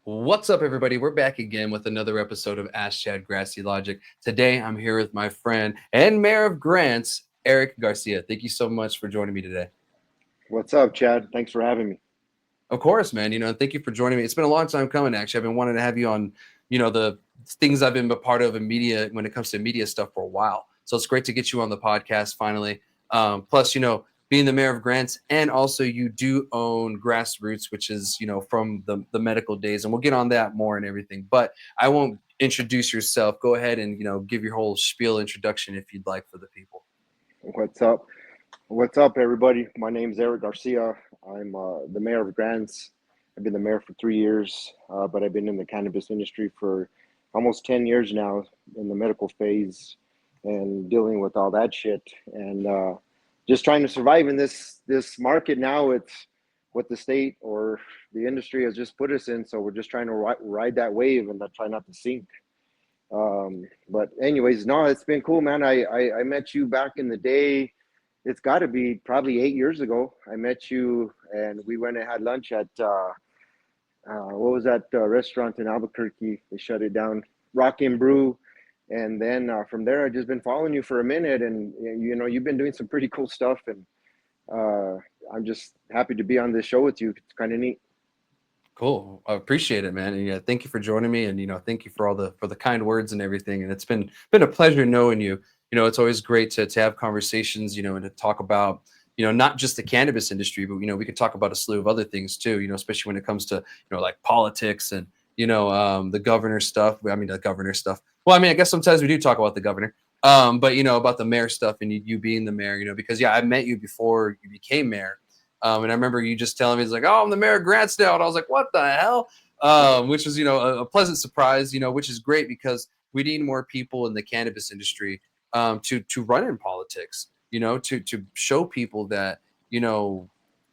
What's up, everybody? We're back again with another episode of Ask Chad Grassy Logic. Today, I'm here with my friend and Mayor of Grants, Erik Garcia. Thank you so much for joining me today. What's up, Chad? Thanks for having me. Of course, man. Thank you for joining me. It's been a long time coming, actually. I've been wanting to have you on, the things I've been a part of in media when it comes to media stuff for a while. So it's great to get you on the podcast finally. Plus, being the mayor of Grants, and also you do own GrassRoots, which is, from the medical days. And we'll get on that more and everything. But I won't introduce yourself. Go ahead and, give your whole spiel introduction if you'd like for the people. What's up? What's up, everybody? My name's Erik Garcia. I'm the mayor of Grants. I've been the mayor for 3 years, but I've been in the cannabis industry for almost 10 years now in the medical phase and dealing with all that shit and just trying to survive in this market now. It's what the state or the industry has just put us in. So we're just trying to ride that wave and try not to sink. But anyways, no, it's been cool, man. I met you back in the day. It's got to be probably 8 years ago. I met you and we went and had lunch at what was that restaurant in Albuquerque? They shut it down, Rock and Brew. And then from there, I've just been following you for a minute, and you've been doing some pretty cool stuff, and I'm just happy to be on this show with you. It's kind of neat. Cool. I appreciate it, man. And yeah, thank you for joining me, and thank you for all the kind words and everything. And it's been a pleasure knowing you. It's always great to have conversations, and to talk about, not just the cannabis industry, but we could talk about a slew of other things too, especially when it comes to, like politics and the governor stuff. I mean, the governor stuff. Well, I mean, I guess sometimes we do talk about the governor, but about the mayor stuff and you being the mayor, because yeah, I met you before you became mayor. And I remember you just telling me, it's like, oh, I'm the mayor of Grants now. And I was like, what the hell? Which was, a pleasant surprise, which is great because we need more people in the cannabis industry to run in politics, to show people that,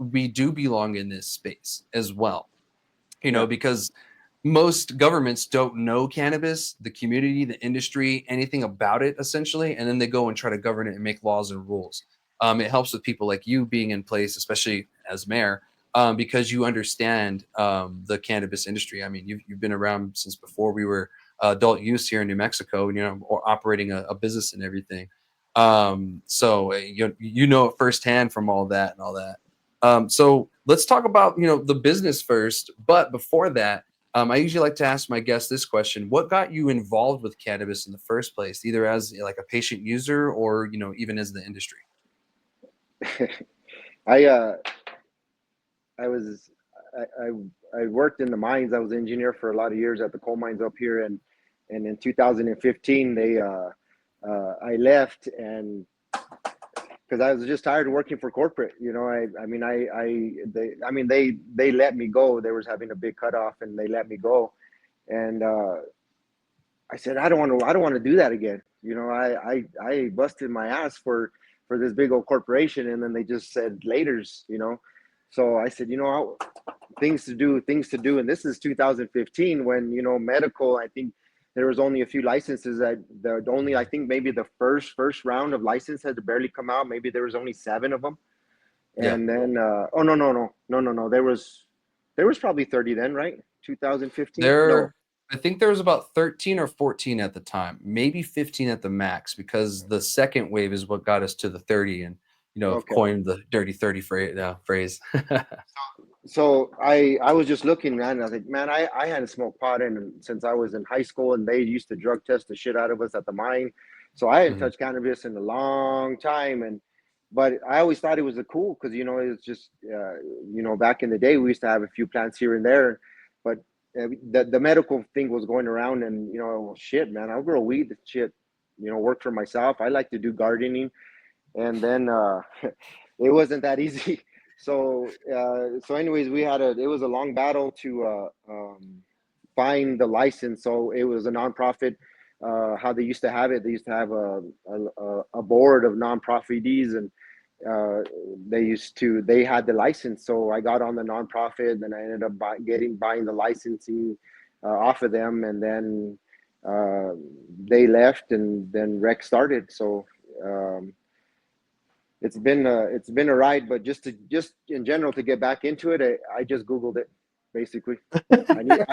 we do belong in this space as well, Yeah. because most governments don't know cannabis, the community, the industry, anything about it, essentially. And then they go and try to govern it and make laws and rules. It helps with people like you being in place, especially as mayor, because you understand the cannabis industry. I mean, you've been around since before we were adult use here in New Mexico, or operating a business and everything. So you know it firsthand from all that and all that. So let's talk about the business first. But before that, I usually like to ask my guests this question: what got you involved with cannabis in the first place, either as like a patient user or even as the industry? I I was I worked in the mines. I was an engineer for a lot of years at the coal mines up here, and in 2015 I left and because I was just tired of working for corporate. They let me go. They was having a big cutoff and they let me go, and I said I don't want to do that again. I busted my ass for this big old corporation, and then they just said laters. So I said, things to do, and this is 2015 when medical. I think there was only a few licenses that the only I think maybe the first round of license had to barely come out. Maybe there was only 7 of them, Yeah. and then oh no, there was probably 30 then, right? 2015? No. I think there was about 13 or 14 at the time, maybe 15 at the max, because the second wave is what got us to the 30 and, Okay. coined the dirty 30 phrase. So I was just looking, man. I was like, man, I hadn't smoked pot since I was in high school, and they used to drug test the shit out of us at the mine. So I hadn't Mhm. touched cannabis in a long time, but I always thought it was a cool because it's just back in the day we used to have a few plants here and there, but the medical thing was going around, and shit, man, I'll grow weed, shit, work for myself. I like to do gardening, and then it wasn't that easy. So anyways, it was a long battle to find the license. So it was a nonprofit. How they used to have it, they used to have a board of nonprofitees, and uh, they had the license. So I got on the nonprofit, and I ended up buying the licensing off of them, and then uh, they left, and then rec started. So it's been a ride, but just in general to get back into it, I just googled it. basically. I need,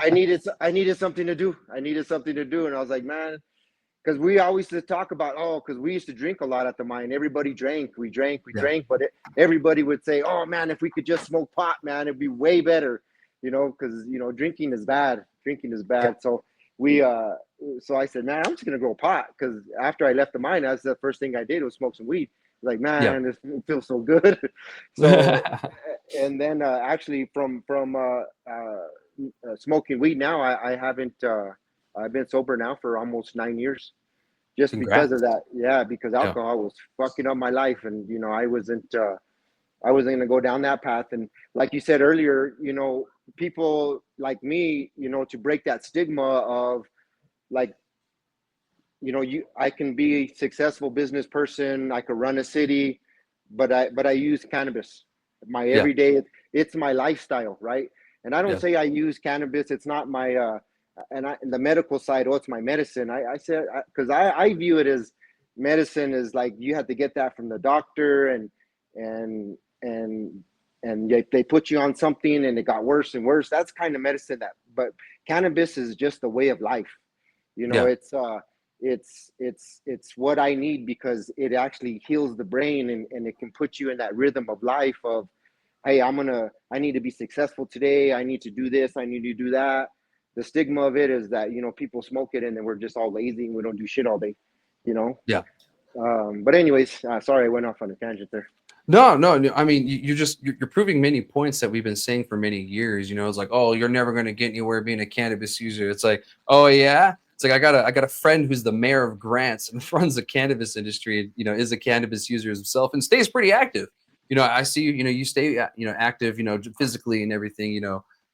I needed something to do. I needed something to do, and I was like, man, because we always used to talk about, because we used to drink a lot at the mine. Everybody drank, we Yeah. drank, but everybody would say, oh man, if we could just smoke pot, man, it'd be way better, because drinking is bad. Drinking is Yeah. bad. So so I said, man, I'm just gonna grow pot, because after I left the mine, that's the first thing I did was smoke some weed. Like, Yeah. man, this feels so good. So, and then actually from smoking weed now, I haven't. I've been sober now for almost 9 years, just because of Congrats. that. Yeah, because Yeah. alcohol was fucking up my life, and I wasn't gonna go down that path. And like you said earlier, people like me, to break that stigma of, like, I can be a successful business person, I could run a city, but I use cannabis. My Yeah. everyday, it's my lifestyle, right? And I don't Yeah. say I use cannabis, it's not my and the medical side, oh, it's my medicine. I said, because I view it as medicine is like you have to get that from the doctor, and and and they put you on something and it got worse and worse. That's kind of medicine, but cannabis is just a way of life. Yeah. It's what I need, because it actually heals the brain, and it can put you in that rhythm of life of, hey, I need to be successful today. I need to do this. I need to do that. The stigma of it is that, people smoke it and then we're just all lazy and we don't do shit all day, you know? Yeah. But anyways, sorry, I went off on a tangent there. No, no, no. I mean, you're proving many points that we've been saying for many years. It's like, oh, you're never going to get anywhere being a cannabis user. It's like, oh yeah. It's like I got a friend who's the mayor of Grants and runs the cannabis industry. Is a cannabis user himself and stays pretty active. I see you. You stay active. Physically and everything.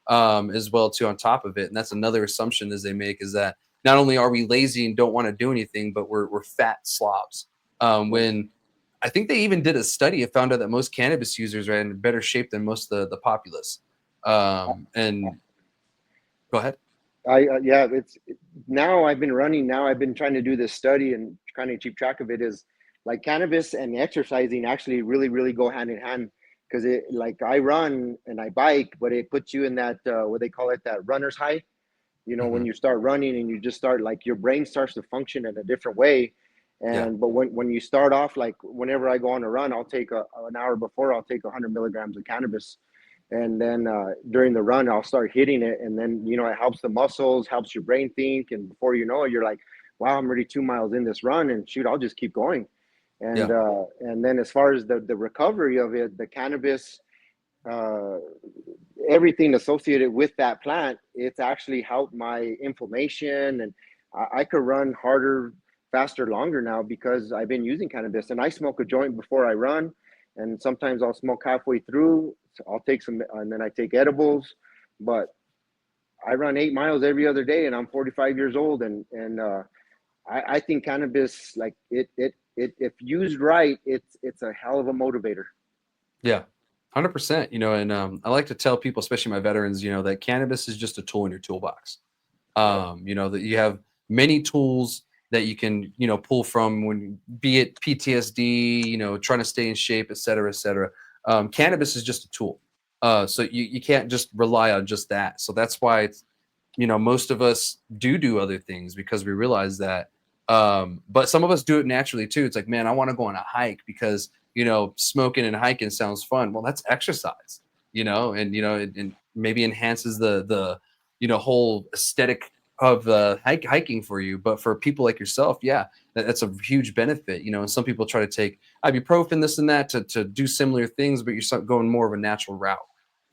As well too on top of it. And that's another assumption as they make is that not only are we lazy and don't want to do anything, but we're fat slobs. When I think they even did a study and found out that most cannabis users are in better shape than most of the populace. And go ahead. Yeah, now I've been running. Now I've been trying to do this study and trying to keep track of it. Is like cannabis and exercising actually really, really go hand in hand, because it, like, I run and I bike, but it puts you in that what they call it, that runner's high. When Hmm. you start running and you just start, like, your brain starts to function in a different way. Yeah. But when you start off, like, whenever I go on a run, I'll take an hour before, I'll take 100 milligrams of cannabis, and then during the run I'll start hitting it, and then it helps the muscles, helps your brain think, and before you know it, you're like, wow, I'm already 2 miles in this run, and shoot, I'll just keep going. Yeah. And then as far as the recovery of it, the cannabis, uh, everything associated with that plant, it's actually helped my inflammation, and I could run harder, faster, longer now, because I've been using cannabis. And I smoke a joint before I run, and sometimes I'll smoke halfway through. So I'll take some, and then I take edibles. But I run 8 miles every other day, and I'm 45 years old, and I think cannabis, like, if used right, it's a hell of a motivator. Yeah. 100%. And I like to tell people, especially my veterans, that cannabis is just a tool in your toolbox. Yep. That you have many tools that you can, pull from, when be it PTSD, trying to stay in shape, et cetera, et cetera. Cannabis is just a tool. So you can't just rely on just that. So that's why it's, most of us do other things because we realize that. But some of us do it naturally too. It's like, man, I want to go on a hike because, smoking and hiking sounds fun. Well, that's exercise, and maybe enhances the whole aesthetic of hiking for you. But for people like yourself, yeah, that's a huge benefit. And some people try to take ibuprofen, this and that, to do similar things, but you're going more of a natural route.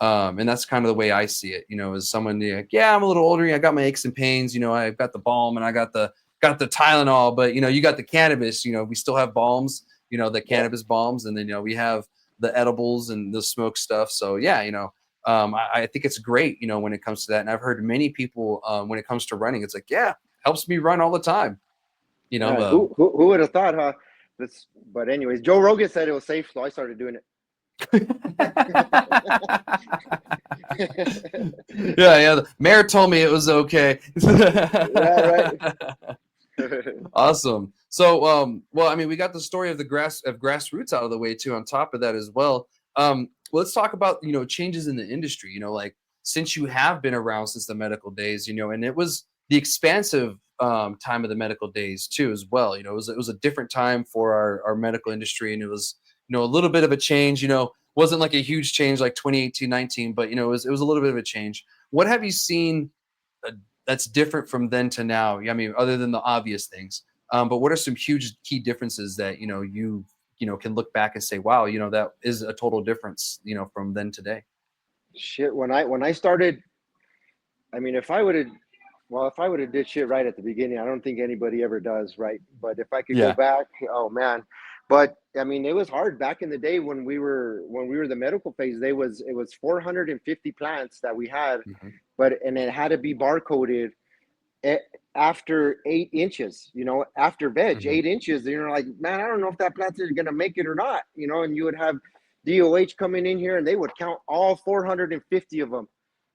And that's kind of the way I see it. As someone, like, yeah, I'm a little older, I got my aches and pains. I've got the balm and I got the Tylenol, but you got the cannabis. We still have balms. The Yep. cannabis balms, and then we have the edibles and the smoke stuff. So yeah, I think it's great, when it comes to that. And I've heard many people, when it comes to running, it's like, yeah, helps me run all the time. You know, Yeah, um, who would have thought, huh? But anyways, Joe Rogan said it was safe, so I started doing yeah, it. yeah. The mayor told me it was okay. Yeah, right. Awesome. So, well, I mean, we got the story of the grassroots out of the way too. On top of that, as well, let's talk about, changes in the industry, like since you have been around since the medical days, and it was the expansive time of the medical days too, as well. It was a different time for our medical industry, and it was, a little bit of a change, wasn't like a huge change like 2018, 19, but, it was a little bit of a change. What have you seen uh, that's different from then to now? I mean, other than the obvious things, but what are some huge key differences that, you can look back and say, wow, that is a total difference, from then to today. Shit, when I started, I mean, if I would have did shit right at the beginning, I don't think anybody ever does, right? But if I could go Yeah. back, oh man. But I mean, it was hard back in the day when we were the medical phase. It was 450 plants that we had, Hmm. and it had to be barcoded a- after 8 inches. After veg, Hmm. 8 inches. And you're like, man, I don't know if that plant is gonna make it or not. And you would have DOH coming in here, and they would count all 450 of them,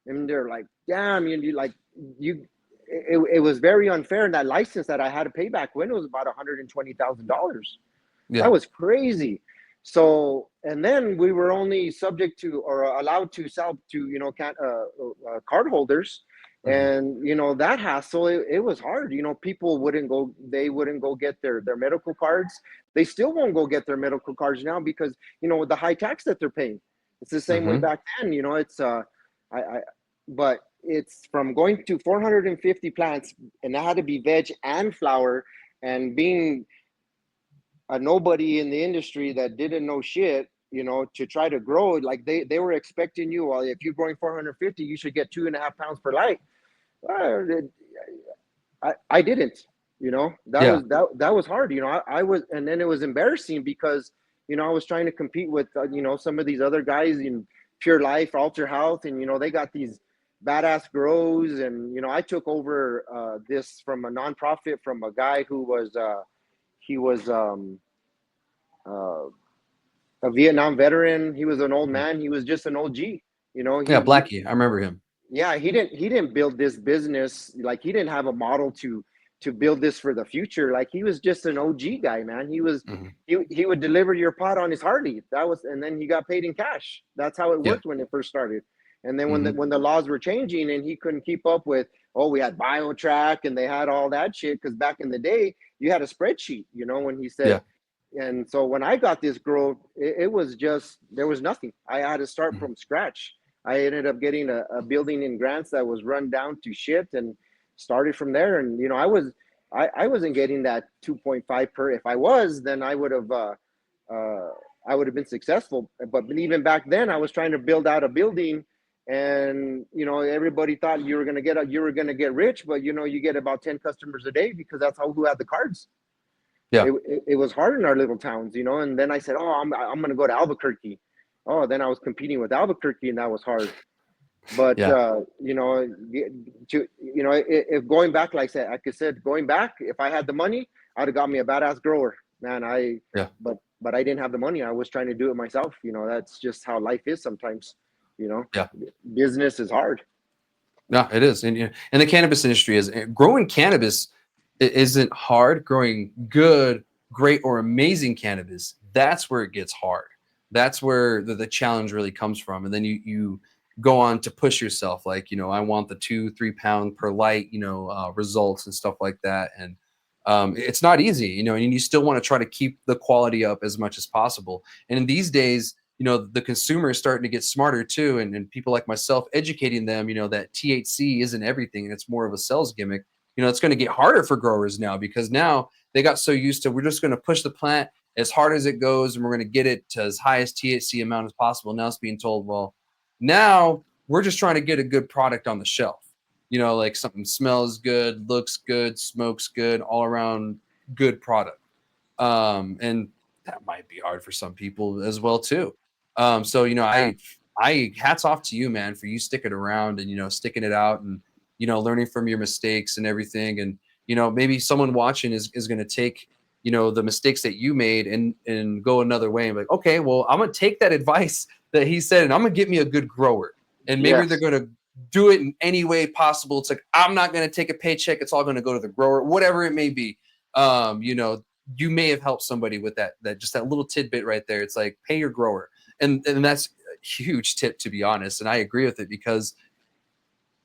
and they're like, damn, you it was very unfair. And that license that I had to pay back when, it was about $120,000. That Yeah. was crazy. So, and then we were only subject to or allowed to sell to, card holders. Hmm. And, that hassle, it was hard. People wouldn't go get their medical cards. They still won't go get their medical cards now because, with the high tax that they're paying. It's the same way Hmm. back then, I but it's from going to 450 plants, and that had to be veg and flower, and being a nobody in the industry that didn't know shit, to try to grow. Like they were expecting you, well, if you're growing 450, you should get 2.5 pounds per light. I didn't. That Yeah. was that was hard. I was, and then it was embarrassing because I was trying to compete with some of these other guys in Pure Life, Alter Health, and they got these badass grows. And I took over this from a nonprofit from a guy who was he was uh, a Vietnam veteran. He was an old Mhm. man. He was just an OG. You know, Yeah. he Blackie. I remember him. yeah, he didn't build this business. Like, he didn't have a model to build this for the future. Like, he was just an OG guy, man. Hmm. He would deliver your pot on his Harley. And then he got paid in cash. That's how it Yeah. worked when it first started. And then when Hmm. the laws were changing and he couldn't keep up with, oh, we had BioTrack and they had all that shit, because back in the day you had a spreadsheet, when he said. Yeah. And so when I got this growth, it was just, there was nothing. I had to start Hmm. from scratch. I ended up getting a building in Grants that was run down to shit, and started from there. And I wasn't getting that 2.5 per. If I was, then uh, I would have been successful. But even back then, I was trying to build out a building, and everybody thought you were gonna get rich, but you get about 10 customers a day, because that's who had the cards. Yeah. It was hard in our little towns, and then I said, oh, I'm going to go to Albuquerque. Oh, then I was competing with Albuquerque, and that was hard. But Yeah. if going back, like I said, going back, if I had the money, I'd have got me a badass grower, man. Yeah. But I didn't have the money. I was trying to do it myself. That's just how life is sometimes. You know, Yeah. Business is hard. No, it is. And the cannabis industry is growing cannabis isn't hard. Growing good, great, or amazing cannabis, that's where it gets hard. That's where the challenge really comes from. And then you go on to push yourself, like, I want the 2-3 pound per light, results and stuff like that. And it's not easy, and you still want to try to keep the quality up as much as possible. And in these days, the consumer is starting to get smarter too, and people like myself educating them, that THC isn't everything and it's more of a sales gimmick. It's going to get harder for growers now, because now they got so used to, we're just going to push the plant as hard as it goes and we're going to get it to as high as THC amount as possible. Now it's being told, well, now we're just trying to get a good product on the shelf, like something smells good, looks good, smokes good, all around good product. And that might be hard for some people as well too. So I hats off to you, man, for you sticking around and sticking it out, and learning from your mistakes and everything. And maybe someone watching is going to take the mistakes that you made and go another way and be like, okay, well, I'm gonna take that advice that he said, and I'm gonna get me a good grower. And maybe they're Yes. gonna do it in any way possible. It's like, I'm not gonna take a paycheck. It's all gonna go to the grower, whatever it may be. You may have helped somebody with that just that little tidbit right there. It's like, pay your grower. And that's huge tip, to be honest. And I agree with it, because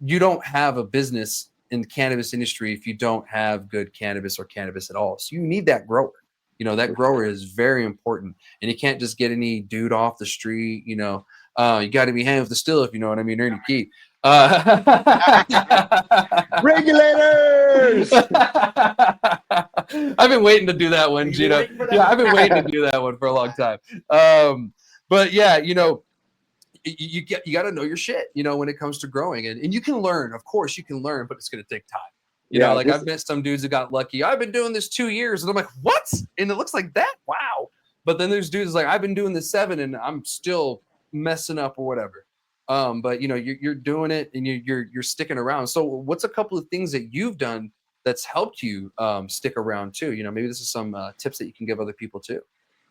you don't have a business in the cannabis industry if you don't have good cannabis or cannabis at all. So you need that grower. That grower is very important, and you can't just get any dude off the street. You got to be hand with the still, if you know what I mean. Ernie Key. Regulators. I've been waiting to do that one, Gino. Yeah, I've been waiting to do that one for a long time. But yeah, you got to know your shit, when it comes to growing, and you can learn. Of course, you can learn, but it's going to take time. I've met some dudes that got lucky. I've been doing this 2 years, and I'm like, what? And it looks like that. Wow. But then there's dudes like, I've been doing this 7, and I'm still messing up or whatever. But you're doing it, and you're sticking around. So what's a couple of things that you've done that's helped you stick around too? Maybe this is some tips that you can give other people too.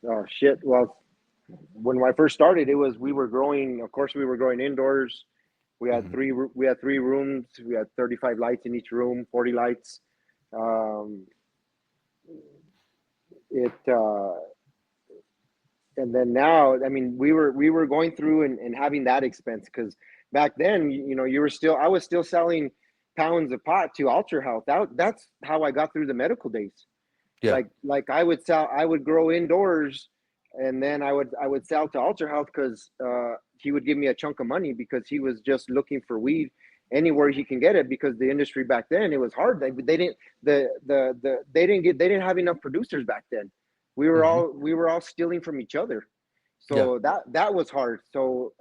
Oh shit. Well, when I first started, we were growing indoors. We had three rooms. We had 35 lights in each room, 40 lights. And then now, I mean, we were going through and having that expense, because back then, I was still selling pounds of pot to Ultra Health. That's how I got through the medical days. Yeah. Like I would grow indoors, and then I would sell to Ultra Health, because he would give me a chunk of money, because he was just looking for weed anywhere he can get it, because the industry back then, it was hard. They didn't have enough producers back then. We were all stealing from each other. So that was hard. So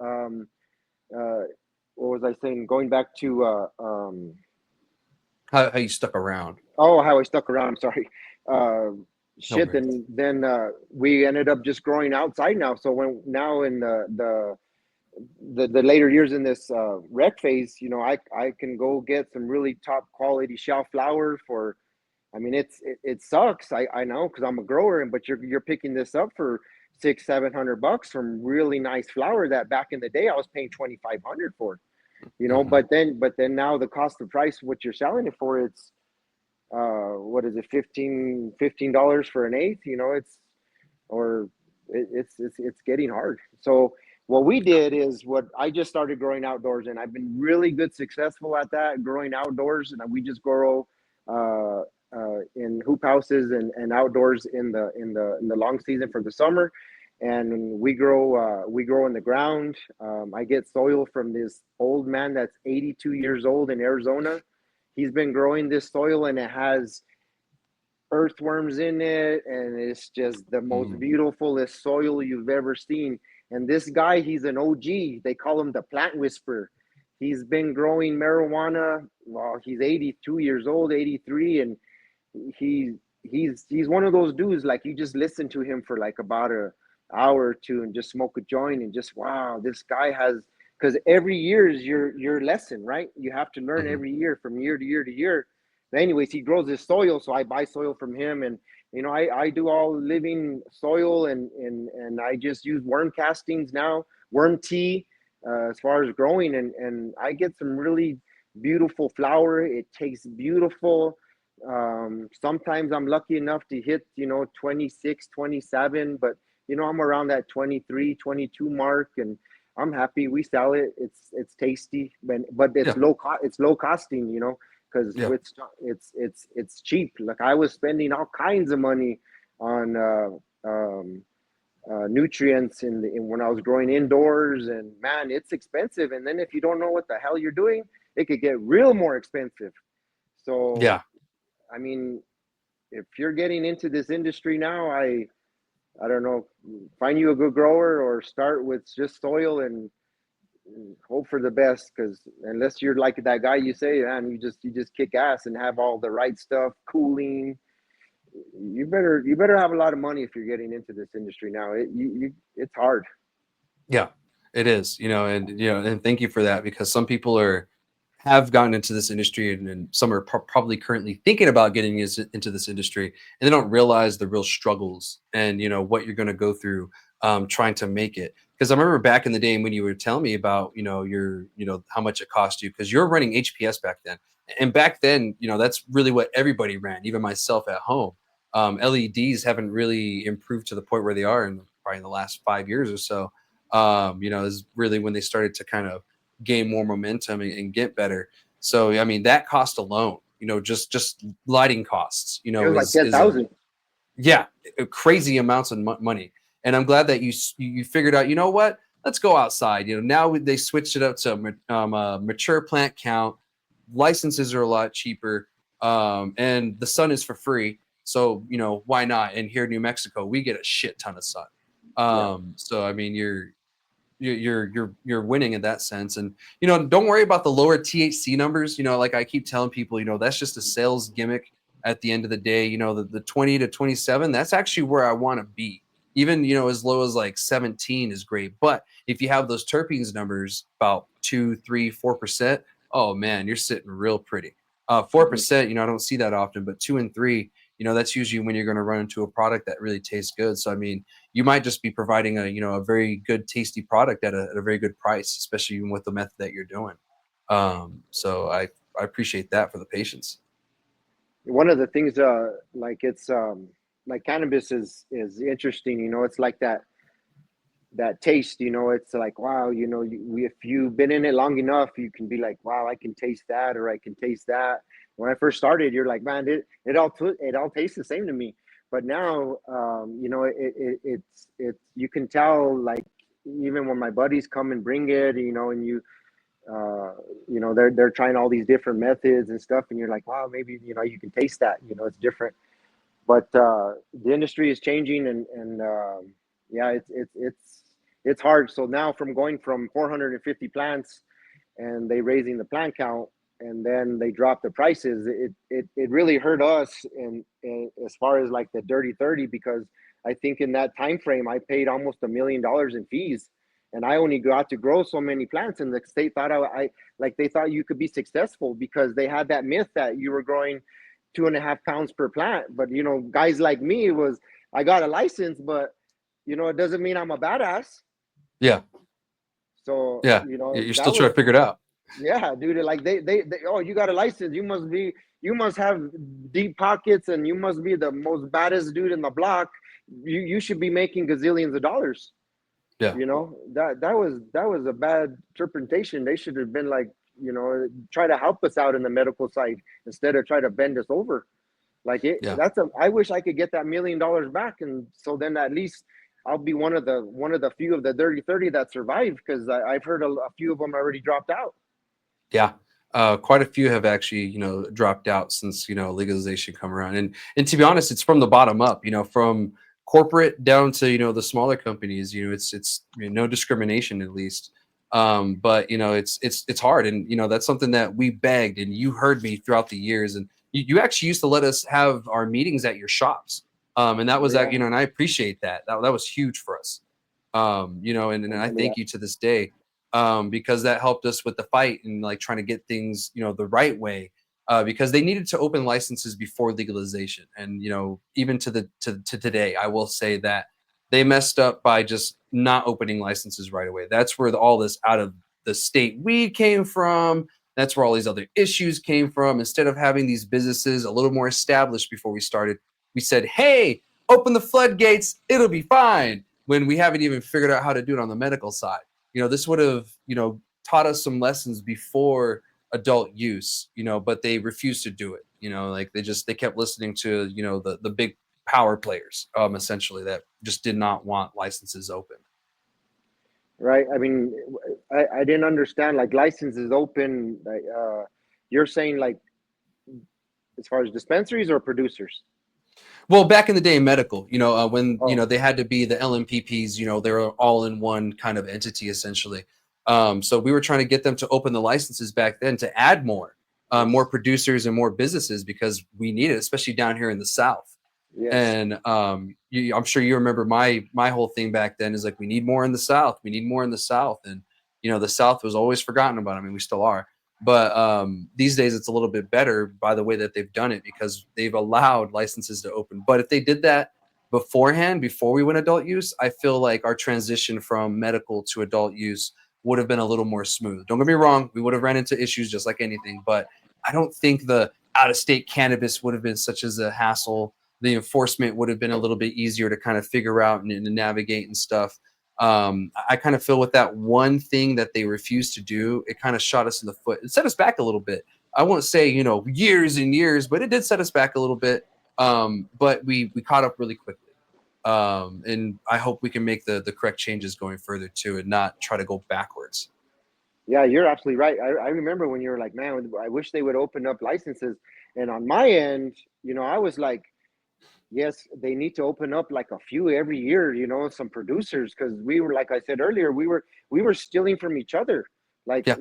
what was I saying? Going back to how you stuck around. Oh, how I stuck around. I'm sorry. No then we ended up just growing outside now. So in the later years in this rec phase, I can go get some really top quality shelf flower for. I mean, it sucks. I know, because I'm a grower, but you're picking this up for $600-700 from really nice flower that back in the day I was paying $2,500 for. But then now the cost of price, what you're selling it for, it's what is it, $15 for an eighth? It's getting hard. So what we did is, what I just started growing outdoors, and I've been really good, successful at that, growing outdoors. And we just grow in hoop houses and outdoors in the long season for the summer. And we grow in the ground. I get soil from this old man that's 82 years old in Arizona. He's been growing this soil, and it has earthworms in it, and it's just the most beautifulest soil you've ever seen. And this guy, he's an OG. They call him the plant whisperer. He's been growing marijuana. Well, he's 82 years old, 83, and he's one of those dudes, like, you just listen to him for like about an hour or two and just smoke a joint, and just, wow, this guy has, because every year is your lesson, right? You have to learn every year, from year to year to year. But anyways, he grows his soil, so I buy soil from him, and I do all living soil, and I just use worm castings now, worm tea, as far as growing, and I get some really beautiful flower. It tastes beautiful. Sometimes I'm lucky enough to hit 26, 27, but I'm around that 23, 22 mark, and I'm happy. We sell it. It's tasty, but it's low costing, because it's cheap. Like, I was spending all kinds of money on nutrients when I was growing indoors, and man, it's expensive. And then if you don't know what the hell you're doing, it could get real more expensive. So I mean, if you're getting into this industry now, I don't know, find you a good grower, or start with just soil and hope for the best. Because unless you're like that guy you say, man, you just kick ass and have all the right stuff, cooling, you better have a lot of money if you're getting into this industry now. It's hard. Yeah, it is. And thank you for that, because some people have gotten into this industry, and some are probably currently thinking about getting into this industry, and they don't realize the real struggles and what you're going to go through trying to make it. Because I remember back in the day when you were telling me about your how much it cost you, because you're running HPS back then, and back then that's really what everybody ran, even myself at home. LEDs haven't really improved to the point where they are in probably in the last 5 years or so. is really when they started to kind of gain more momentum and get better. So, I mean, that cost alone, just lighting costs, It was like is a, 10,000. yeah, crazy amounts of money. And I'm glad that you figured out, what, let's go outside. Now they switched it up to mature plant count. Licenses are a lot cheaper, and the sun is for free. So why not? And here in New Mexico, we get a shit ton of sun. Yeah. So I mean, you're winning in that sense. And don't worry about the lower THC numbers. Like I keep telling people, that's just a sales gimmick. At the end of the day, the 20 to 27, that's actually where I want to be. Even as low as like 17 is great. But if you have those terpenes numbers about 2, 3, 4%, oh man, you're sitting real pretty. 4%, I don't see that often, but 2 and 3, that's usually when you're going to run into a product that really tastes good. So I mean, you might just be providing a very good, tasty product at a very good price, especially even with the method that you're doing. So I appreciate that for the patience. One of the things, like it's like cannabis is interesting. It's like that taste. It's like, wow. If you've been in it long enough, you can be like, wow, I can taste that, or I can taste that. When I first started, you're like, man, it all tastes the same to me. But now, it's you can tell, like, even when my buddies come and bring it, and uh, they're trying all these different methods and stuff, and you're like, wow, maybe you can taste that. It's different. But the industry is changing, and yeah, it's hard. So now, from going from 450 plants, and they raising the plant count, and then they drop the prices, it really hurt us in as far as like the dirty 30, because I think in that time frame I paid almost $1 million in fees, and I only got to grow so many plants, and the state thought I like, they thought you could be successful because they had that myth that you were growing 2.5 pounds per plant. But guys like me, was I got a license, but it doesn't mean I'm a badass. Yeah. So Yeah. You're still that trying was, to figure it out. yeah, dude. Like they oh, you got a license, you must have deep pockets, and you must be the most baddest dude in the block. You should be making gazillions of dollars. Yeah. That was a bad interpretation. They should have been like, try to help us out in the medical side instead of try to bend us over. Like Yeah. I wish I could get that $1 million back, and so then at least I'll be one of the few of the dirty 30 that survived, because I've heard a few of them already dropped out. Yeah. Quite a few have actually, dropped out since, legalization come around. And to be honest, it's from the bottom up, from corporate down to, the smaller companies, it's no discrimination at least. But it's hard. And that's something that we begged, and you heard me throughout the years. And you actually used to let us have our meetings at your shops. And that was that, Yeah, and I appreciate that. That was huge for us. And I remember that. thank you to this day, because that helped us with the fight and like trying to get things, the right way, because they needed to open licenses before legalization. And, even to today, I will say that they messed up by just not opening licenses right away. That's where all this out of the state weed came from. That's where all these other issues came from. Instead of having these businesses a little more established before we started, we said, hey, open the floodgates, it'll be fine, when we haven't even figured out how to do it on the medical side. This would have, taught us some lessons before adult use, but they refused to do it. Like they kept listening to, the big power players, essentially, that just did not want licenses open. Right. I mean, I didn't understand, like, licenses open. Like, you're saying, like, as far as dispensaries or producers? Well, back in the day in medical, when, Oh, they had to be the LMPPs, they were all in one kind of entity essentially. So we were trying to get them to open the licenses back then to add more yes, producers and more businesses, because we need it, especially down here in the South. yes. And I'm sure you remember my whole thing back then is like, we need more in the South. We need more in the South. And the South was always forgotten about. I mean, we still are. But these days it's a little bit better by the way that they've done it, because they've allowed licenses to open. But if they did that beforehand, before we went adult use, I feel like our transition from medical to adult use would have been a little more smooth. Don't get me wrong, we would have ran into issues just like anything, but I don't think the out of state cannabis would have been such as a hassle. The enforcement would have been a little bit easier to kind of figure out and navigate and stuff. I kind of feel with that one thing that they refused to do, it kind of shot us in the foot. It set us back a little bit. I won't say, years and years, but it did set us back a little bit. But we caught up really quickly. And I hope we can make the correct changes going further too, and not try to go backwards. Yeah, you're absolutely right. I remember when you were like, man, I wish they would open up licenses. And on my end, I was like, yes, they need to open up like a few every year, some producers, because we were, like I said earlier, we were stealing from each other. Like Yeah,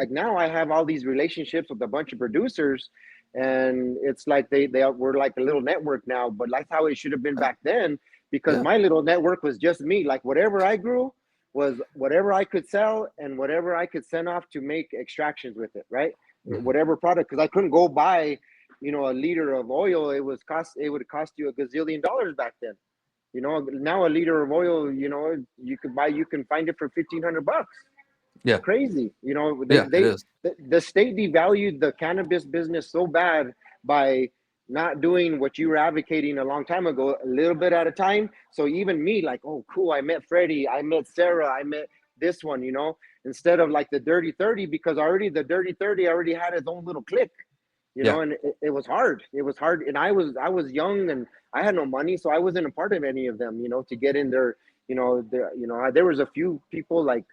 now I have all these relationships with a bunch of producers, and it's like we're like a little network now, but that's how it should have been back then, because yeah, my little network was just me. Like whatever I grew was whatever I could sell and whatever I could send off to make extractions with it, right? mhm, Whatever product, because I couldn't go buy a liter of oil. It would cost you a gazillion dollars back then. Now a liter of oil, you can find it for $1,500. It's yeah, crazy. yeah. It is. The state devalued the cannabis business so bad by not doing what you were advocating a long time ago, a little bit at a time. So even me, like, oh, cool, I met Freddie, I met Sarah, I met this one, instead of like the Dirty 30, because already the Dirty 30 already had its own little clique. Yeah, And it was hard. It was hard, and I was young and I had no money, so I wasn't a part of any of them. To get in there, there was a few people like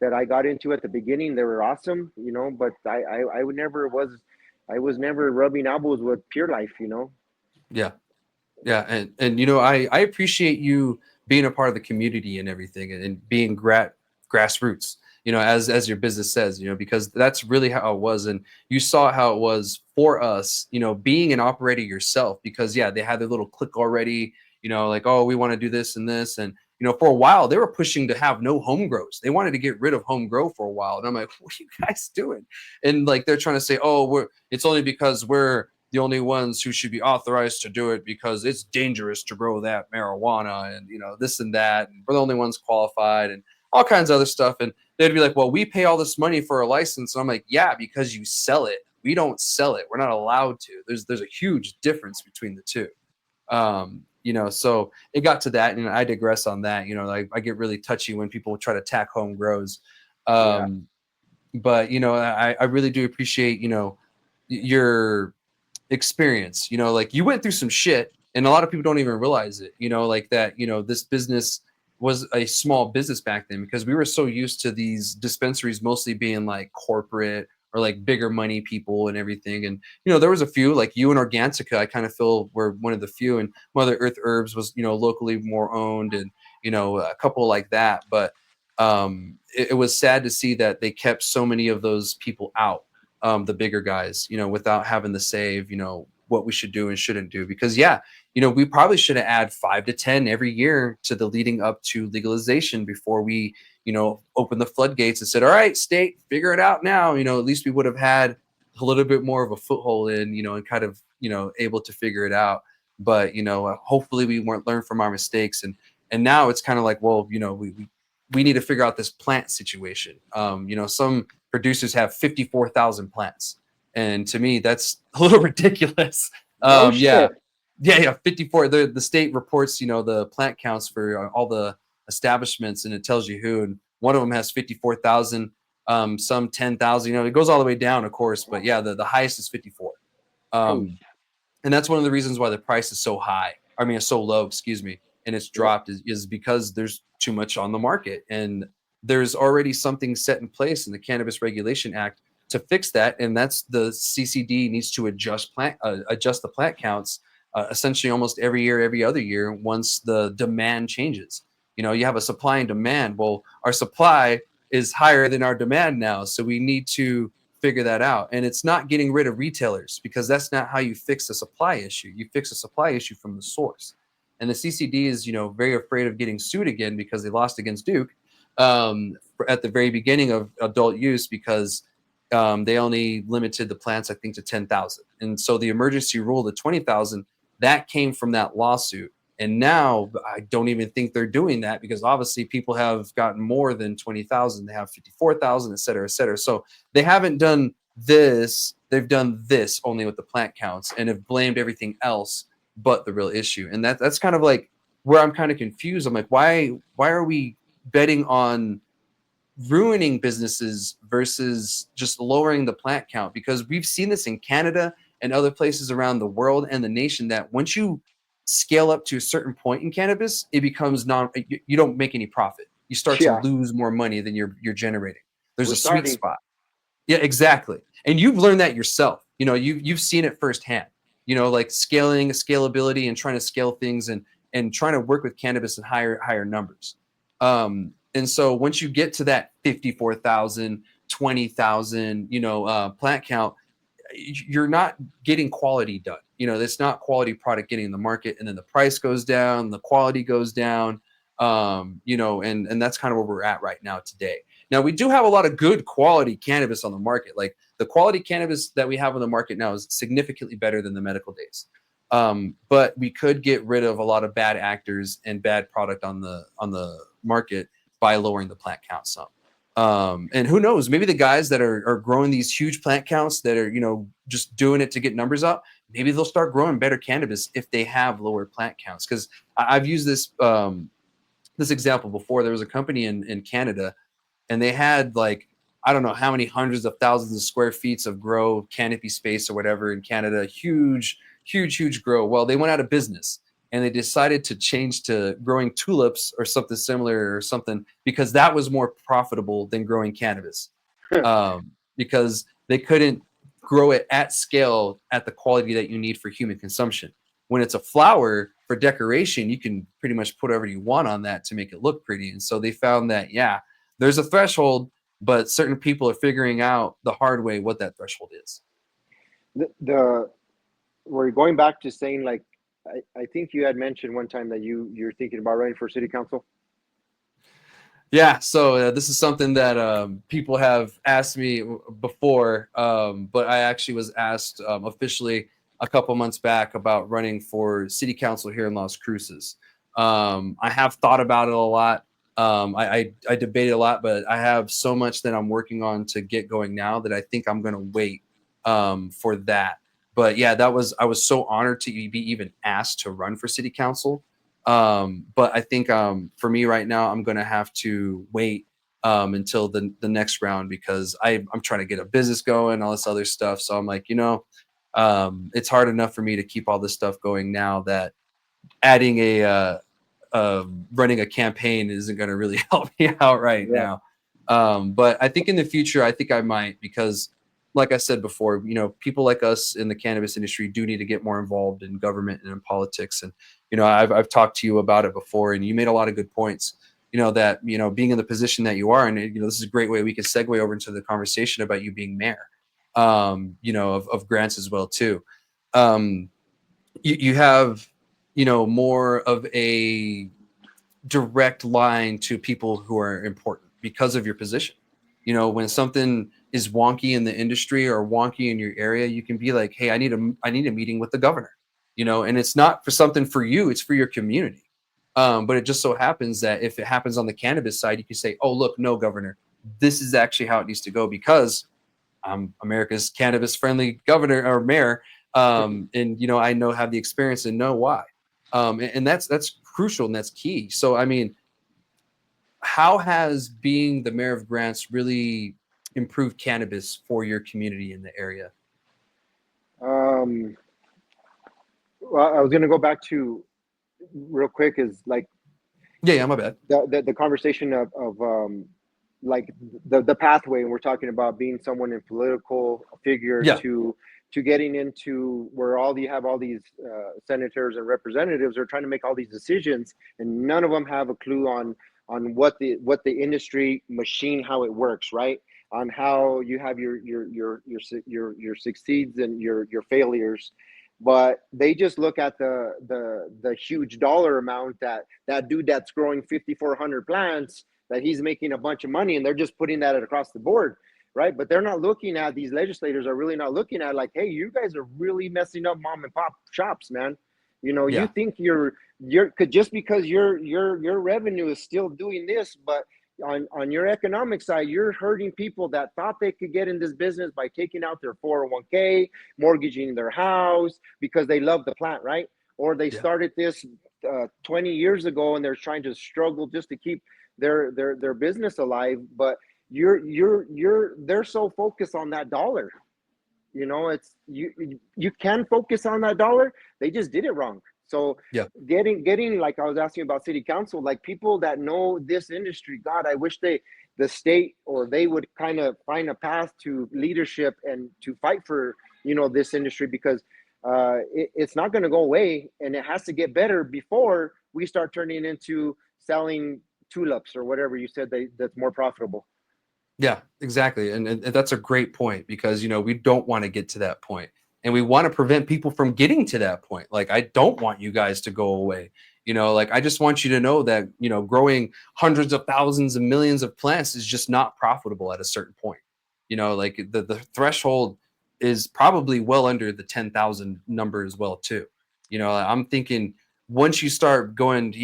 that I got into at the beginning. They were awesome, but I was never rubbing elbows with Pure Life. yeah. Yeah, and I appreciate you being a part of the community and everything, and being grassroots. As your business says, because that's really how it was, and you saw how it was for us. Being an operator yourself, because yeah, they had their little clique already. Like, oh, we want to do this and this, and for a while they were pushing to have no home grows. They wanted to get rid of home grow for a while, and I'm like, what are you guys doing? And like they're trying to say, oh, it's only because we're the only ones who should be authorized to do it because it's dangerous to grow that marijuana, and this and that, and we're the only ones qualified, and all kinds of other stuff. And they'd be like, well, we pay all this money for a license. And I'm like, yeah, because you sell it. We don't sell it. We're not allowed to. There's a huge difference between the two. So it got to that, and I digress on that. Like I get really touchy when people try to attack home grows. Yeah. um but I really do appreciate your experience. Like you went through some shit, and a lot of people don't even realize it. Like that. This business was a small business back then, because we were so used to these dispensaries mostly being like corporate or like bigger money people and everything. And there was a few like you and Organtica, I kind of feel were one of the few, and Mother Earth Herbs was locally more owned, and a couple like that. But it was sad to see that they kept so many of those people out, the bigger guys, without having the say of, what we should do and shouldn't do. Because yeah, we probably should have added 5 to 10 every year to the leading up to legalization before we, open the floodgates and said, all right, state, figure it out now. At least we would have had a little bit more of a foothold in, and kind of, able to figure it out. But, hopefully we weren't learned from our mistakes. And now it's kind of like, well, we need to figure out this plant situation. Some producers have 54,000 plants. And to me, that's a little ridiculous. No Yeah. shit. Yeah. 54. The state reports, the plant counts for all the establishments, and it tells you who. And one of them has 54,000, some 10,000. It goes all the way down, of course. But yeah, the highest is 54. Oh, Um, and that's one of the reasons why the price is so high. I mean, it's so low, excuse me, and it's yep. dropped is because there's too much on the market, and there's already something set in place in the Cannabis Regulation Act to fix that, and that's the CCD needs to adjust the plant counts, essentially almost every year, every other year, once the demand changes. You have a supply and demand. Well, our supply is higher than our demand now, so we need to figure that out. And it's not getting rid of retailers, because that's not how you fix a supply issue. You fix a supply issue from the source. And the CCD is, very afraid of getting sued again because they lost against Duke, at the very beginning of adult use, because they only limited the plants, I think, to 10,000. And so the emergency rule, the 20,000, that came from that lawsuit. And now I don't even think they're doing that, because obviously people have gotten more than 20,000. They have 54,000, et cetera, et cetera. So they haven't done this. They've done this only with the plant counts, and have blamed everything else but the real issue. And that's kind of like where I'm kind of confused. I'm like, why are we betting on ruining businesses versus just lowering the plant count, because we've seen this in Canada and other places around the world and the nation, that once you scale up to a certain point in cannabis, it becomes you don't make any profit. You start to Yeah, lose more money than you're generating. There's we're a sweet starting. spot. Yeah, exactly. And you've learned that yourself. You've seen it firsthand. Like scalability and trying to scale things and trying to work with cannabis in higher numbers. And so once you get to that 54,000, 20,000, plant count, you're not getting quality done. It's not quality product getting in the market, and then the price goes down, the quality goes down. And that's kind of where we're at right now today. Now, we do have a lot of good quality cannabis on the market. Like, the quality cannabis that we have on the market now is significantly better than the medical days. But we could get rid of a lot of bad actors and bad product on the market by lowering the plant count some. And who knows, maybe the guys that are growing these huge plant counts that are, just doing it to get numbers up, maybe they'll start growing better cannabis if they have lower plant counts. Because I've used this example before. There was a company in Canada, and they had, like, I don't know how many hundreds of thousands of square feet of grow canopy space or whatever in Canada. Huge grow. Well, they went out of business, and they decided to change to growing tulips or something similar or something, because that was more profitable than growing cannabis. Because they couldn't grow it at scale at the quality that you need for human consumption. When it's a flower for decoration, you can pretty much put whatever you want on that to make it look pretty. And so they found that, yeah, there's a threshold, but certain people are figuring out the hard way what that threshold is. The we're going back to saying, like, I think you had mentioned one time that you're thinking about running for city council. Yeah, so this is something that people have asked me before, but I actually was asked officially a couple months back about running for city council here in Las Cruces. I have thought about it a lot. I debate a lot, but I have so much that I'm working on to get going now that I think I'm going to wait for that. But yeah, I was so honored to be even asked to run for city council. But I think for me right now, I'm going to have to wait until the next round, because I'm trying to get a business going, all this other stuff. So I'm like, it's hard enough for me to keep all this stuff going now, that adding running a campaign isn't going to really help me out right now. But I think in the future, I think I might, because like I said before, people like us in the cannabis industry do need to get more involved in government and in politics. And, I've talked to you about it before, and you made a lot of good points, that, being in the position that you are, and, this is a great way we can segue over into the conversation about you being mayor, of Grants as well too. You have, more of a direct line to people who are important because of your position. When something is wonky in the industry or wonky in your area, you can be like, hey, I need a meeting with the governor, and it's not for something for you, it's for your community. But it just so happens that if it happens on the cannabis side, you can say, oh, look, no, governor, this is actually how it needs to go, because I'm America's cannabis friendly governor or mayor. And, I have the experience and know why. And that's crucial, and that's key. So, I mean, how has being the mayor of Grants really improved cannabis for your community in the area? Well, I was going to go back to real quick, is like, Yeah, my bad. The conversation of like the pathway, and we're talking about being someone in political figure to getting into where you have all these senators and representatives are trying to make all these decisions, and none of them have a clue on what the industry machine, how it works, right? On how you have your succeeds and your failures. But they just look at the huge dollar amount that dude that's growing 5,400 plants, that he's making a bunch of money, and they're just putting that across the board, right? But they're not looking at, these legislators are really not looking at, like, hey, you guys are really messing up mom and pop shops, man. You think you're just because your revenue is still doing this, but on your economic side, you're hurting people that thought they could get in this business by taking out their 401k, mortgaging their house because they love the plant, right? Or they started this 20 years ago, and they're trying to struggle just to keep their business alive, but they're so focused on that dollar. It's you can focus on that dollar. They just did it wrong. So Yeah. getting like I was asking about city council, like people that know this industry, God, I wish the state or they would kind of find a path to leadership and to fight for this industry, because it's not going to go away, and it has to get better before we start turning into selling tulips or whatever you said that's more profitable. Yeah, exactly. And that's a great point, because, we don't want to get to that point, and we want to prevent people from getting to that point. Like, I don't want you guys to go away. Like, I just want you to know that, growing hundreds of thousands and millions of plants is just not profitable at a certain point. Like the threshold is probably well under the 10,000 number as well too. I'm thinking once you start going,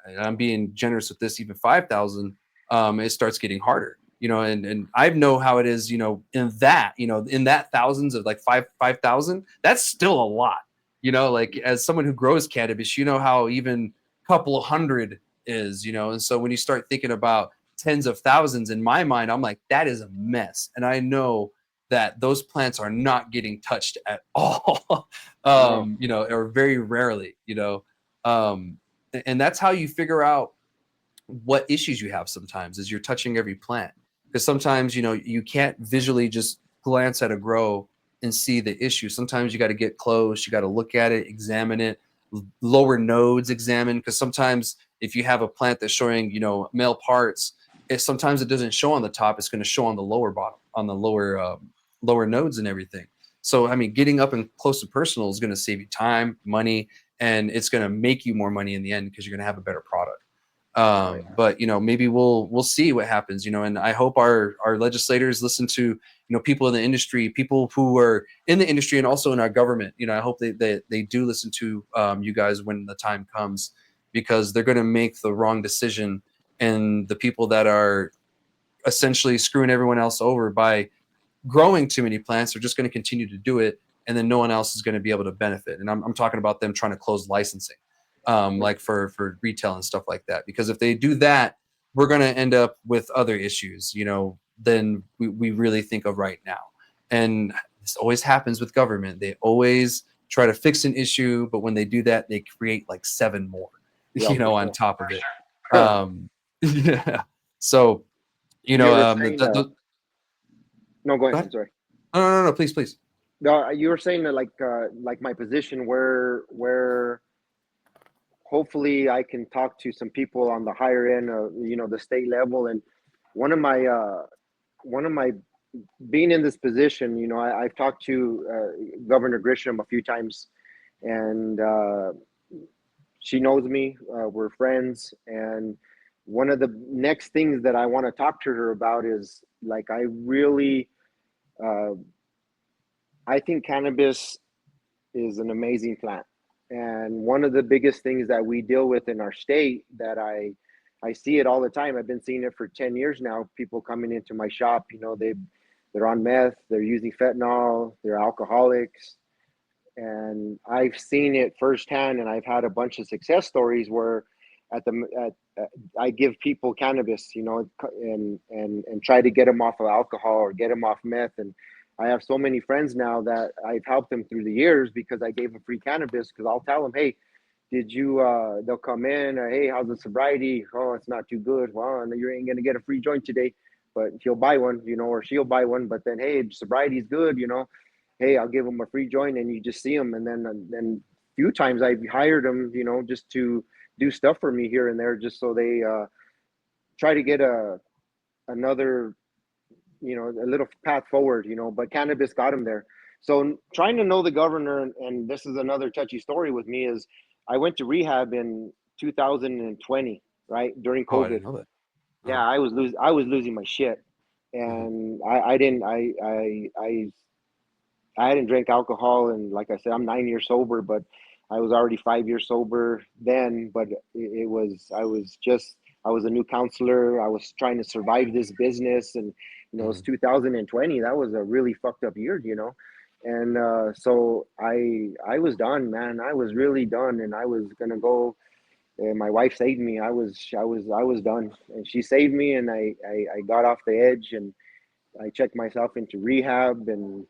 and I'm being generous with this, even 5,000, it starts getting harder. And I know how it is, in that thousands of like 5,000, that's still a lot, like as someone who grows cannabis, how even a couple of hundred is, and so when you start thinking about tens of thousands, in my mind, I'm like, that is a mess. And I know that those plants are not getting touched at all, No. or very rarely, and that's how you figure out what issues you have sometimes, is you're touching every plant. Because sometimes, you can't visually just glance at a grow and see the issue. Sometimes you got to get close, you got to look at it, examine it, lower nodes examine. Because sometimes if you have a plant that's showing, male parts, sometimes it doesn't show on the top, it's going to show on the lower bottom, on the lower nodes and everything. So, I mean, getting up and close and personal is going to save you time, money, and it's going to make you more money in the end, because you're going to have a better product. But maybe we'll see what happens, and I hope our legislators listen to people in the industry, people who are in the industry, and also in our government. I hope they do listen to you guys when the time comes, because they're going to make the wrong decision, and the people that are essentially screwing everyone else over by growing too many plants are just going to continue to do it, and then no one else is going to be able to benefit. And I'm talking about them trying to close licensing, like for retail and stuff like that. Because if they do that, we're going to end up with other issues, than we really think of right now. And this always happens with government. They always try to fix an issue, but when they do that, they create like 7 more, Yeah, on top of it. sure. Yeah. So, You were saying no, go go ahead. I'm ahead. sorry. No, please, please. No, you were saying that like my position where hopefully I can talk to some people on the higher end of the state level. And one of my being in this position, I've talked to Governor Grisham a few times, and she knows me. We're friends, and one of the next things that I want to talk to her about is, like, uh, I think cannabis is an amazing plant. And one of the biggest things that we deal with in our state, that I see it all the time. I've been seeing it for 10 years now. People coming into my shop, they're on meth, they're using fentanyl, they're alcoholics. And I've seen it firsthand, and I've had a bunch of success stories where I give people cannabis, and try to get them off of alcohol or get them off meth. And I have so many friends now that I've helped them through the years because I gave them free cannabis. Because I'll tell them, hey, did you? They'll come in, or hey, how's the sobriety? Oh, it's not too good. Well, you ain't gonna get a free joint today, but he'll buy one, or she'll buy one. But then, hey, sobriety's good, Hey, I'll give them a free joint, and you just see them. And then a few times I've hired them, just to do stuff for me here and there, just so they try to get another, a little path forward, but cannabis got them there. So trying to know the governor, and this is another touchy story with me, is I went to rehab in 2020, right, during Oh, I COVID. didn't know that. Yeah, Oh. I was losing my shit, Mhm. and I didn't I hadn't drank alcohol, and like I said, I'm 9 years sober, but I was already 5 years sober then. But it was I was a new counselor. I was trying to survive this business, and it was Mhm. 2020. That was a really fucked up year. And so I was done, man. I was really done, and I was gonna go And my wife saved me. I was done, and she saved me, and I got off the edge, and I checked myself into rehab, and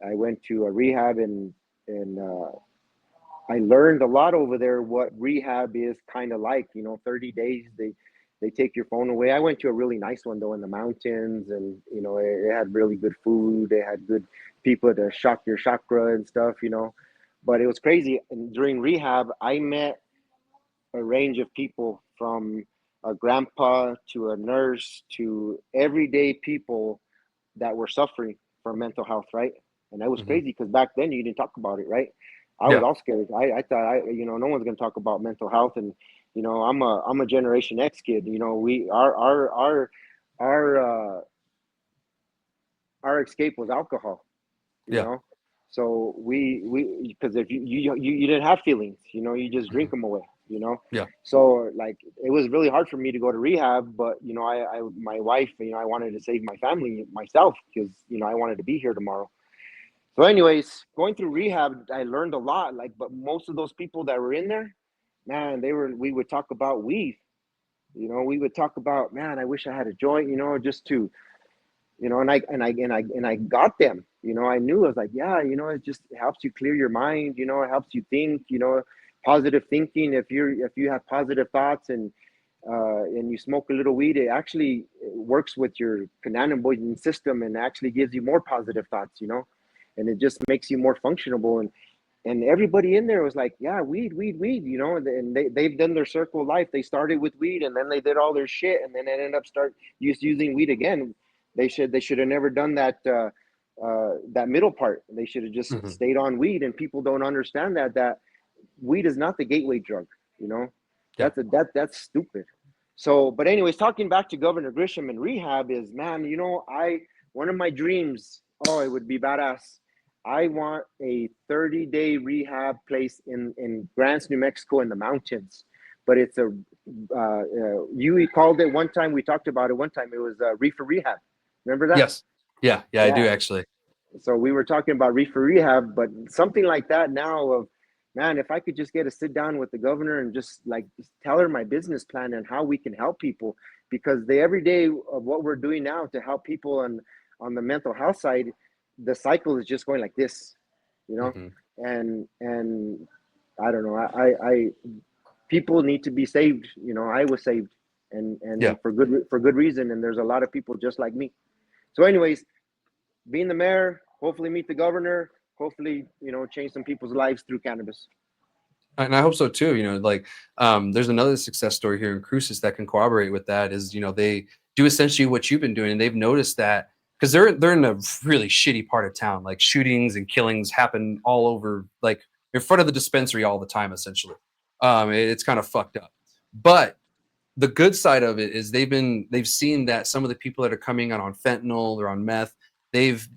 I went to a rehab, and I learned a lot over there. What rehab is kind of like, 30 days. They take your phone away. I went to a really nice one though in the mountains, and it had really good food. They had good people to shock your chakra and stuff. But it was crazy. And during rehab, I met a range of people from a grandpa to a nurse to everyday people that were suffering from mental health, right? And that was Hmm. crazy because back then you didn't talk about it, right? I was Yeah. all scared. I thought no one's gonna talk about mental health, and I'm a Generation X kid. We our our escape was alcohol. you Yeah. know so we because if you didn't have feelings, you just drink Hmm. them away. Yeah. So like it was really hard for me to go to rehab, but I my wife, I wanted to save my family, myself, because I wanted to be here tomorrow. So anyways, going through rehab, I learned a lot, like, but most of those people that were in there, man, we would talk about weed. We would talk about, man, I wish I had a joint, just to, and I got them. I knew, I was like, yeah, it helps you clear your mind. It helps you think. Positive thinking. If you have positive thoughts, and you smoke a little weed, it actually works with your cannabinoid system and actually gives you more positive thoughts. And it just makes you more functional. And everybody in there was like, yeah, weed, weed, weed. And they've done their circle of life. They started with weed, and then they did all their shit, and then they ended up using weed again. They should have never done that middle part. They should have just Hmm. stayed on weed. And people don't understand that weed is not the gateway drug. You know, Yeah. that's stupid. So, but anyways, talking back to Governor Grisham and rehab is, man, I one of my dreams. Oh, it would be badass. I want a 30-day rehab place in Grants, New Mexico, in the mountains. But it's you called it one time. We talked about it one time. It was reefer rehab. Remember that? Yes. Yeah. Yeah. I do Yeah. actually. So we were talking about reefer rehab, but something like that now of, man, if I could just get a sit down with the governor and just tell her my business plan and how we can help people, because the everyday of what we're doing now to help people on the mental health side, the cycle is just going like this, you know, Hmm. and I don't know, I people need to be saved. I was saved, Yeah. and for good reason, and there's a lot of people just like me. So anyways, being the mayor, hopefully meet the governor, hopefully, change some people's lives through cannabis. And I hope so too. Like there's another success story here in Cruces that can corroborate with that. Is they do essentially what you've been doing, and they've noticed that because they're in a really shitty part of town. Like shootings and killings happen all over, like in front of the dispensary all the time. Essentially, it's kind of fucked up. But the good side of it is they've seen that some of the people that are coming on fentanyl or on meth, they've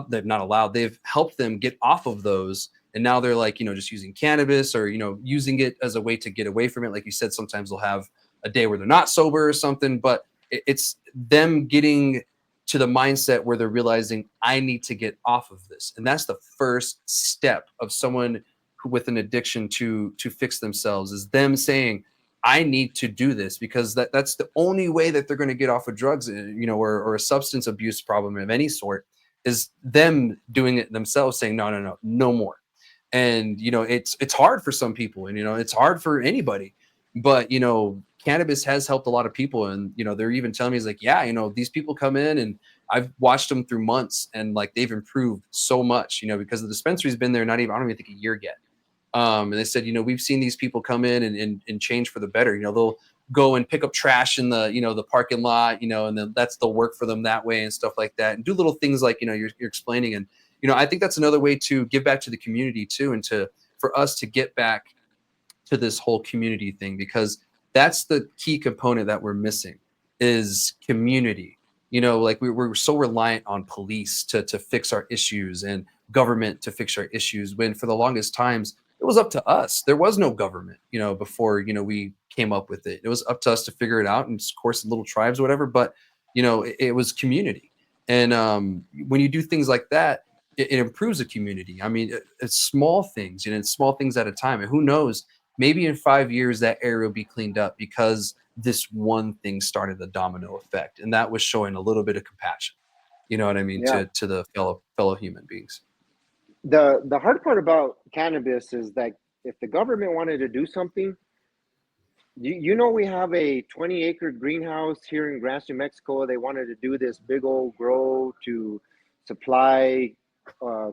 they've not allowed, they've helped them get off of those. And now they're like, just using cannabis or, using it as a way to get away from it. Like you said, sometimes they'll have a day where they're not sober or something, but it's them getting to the mindset where they're realizing I need to get off of this. And that's the first step of someone who with an addiction to fix themselves, is them saying, I need to do this, because that's the only way that they're going to get off of drugs, or a substance abuse problem of any sort, is them doing it themselves, saying, no, no, no, no more. And, it's hard for some people, and, it's hard for anybody, but, cannabis has helped a lot of people. And, they're even telling me, is like, yeah, these people come in and I've watched them through months, and like, they've improved so much, because the dispensary's been there, not even, I don't even think a year yet. And they said, we've seen these people come in and change for the better. They'll go and pick up trash in the parking lot, and then they'll work for them that way and stuff like that, and do little things like, you're explaining. And, I think that's another way to give back to the community too. And for us to get back to this whole community thing, because that's the key component that we're missing, is community. Like we're so reliant on police to fix our issues, and government to fix our issues, when for the longest times it was up to us. There was no government, before, we came up with it. It was up to us to figure it out, and of course little tribes or whatever, but it was community. And when you do things like that, it improves a community. I mean, it's small things, it's small things at a time. And who knows, maybe in 5 years that area will be cleaned up because this one thing started the domino effect, and that was showing a little bit of compassion. You know what I mean, Yeah. to the fellow human beings. The hard part about cannabis is that if the government wanted to do something, we have a 20-acre greenhouse here in Grassy, New Mexico. They wanted to do this big old grow to supply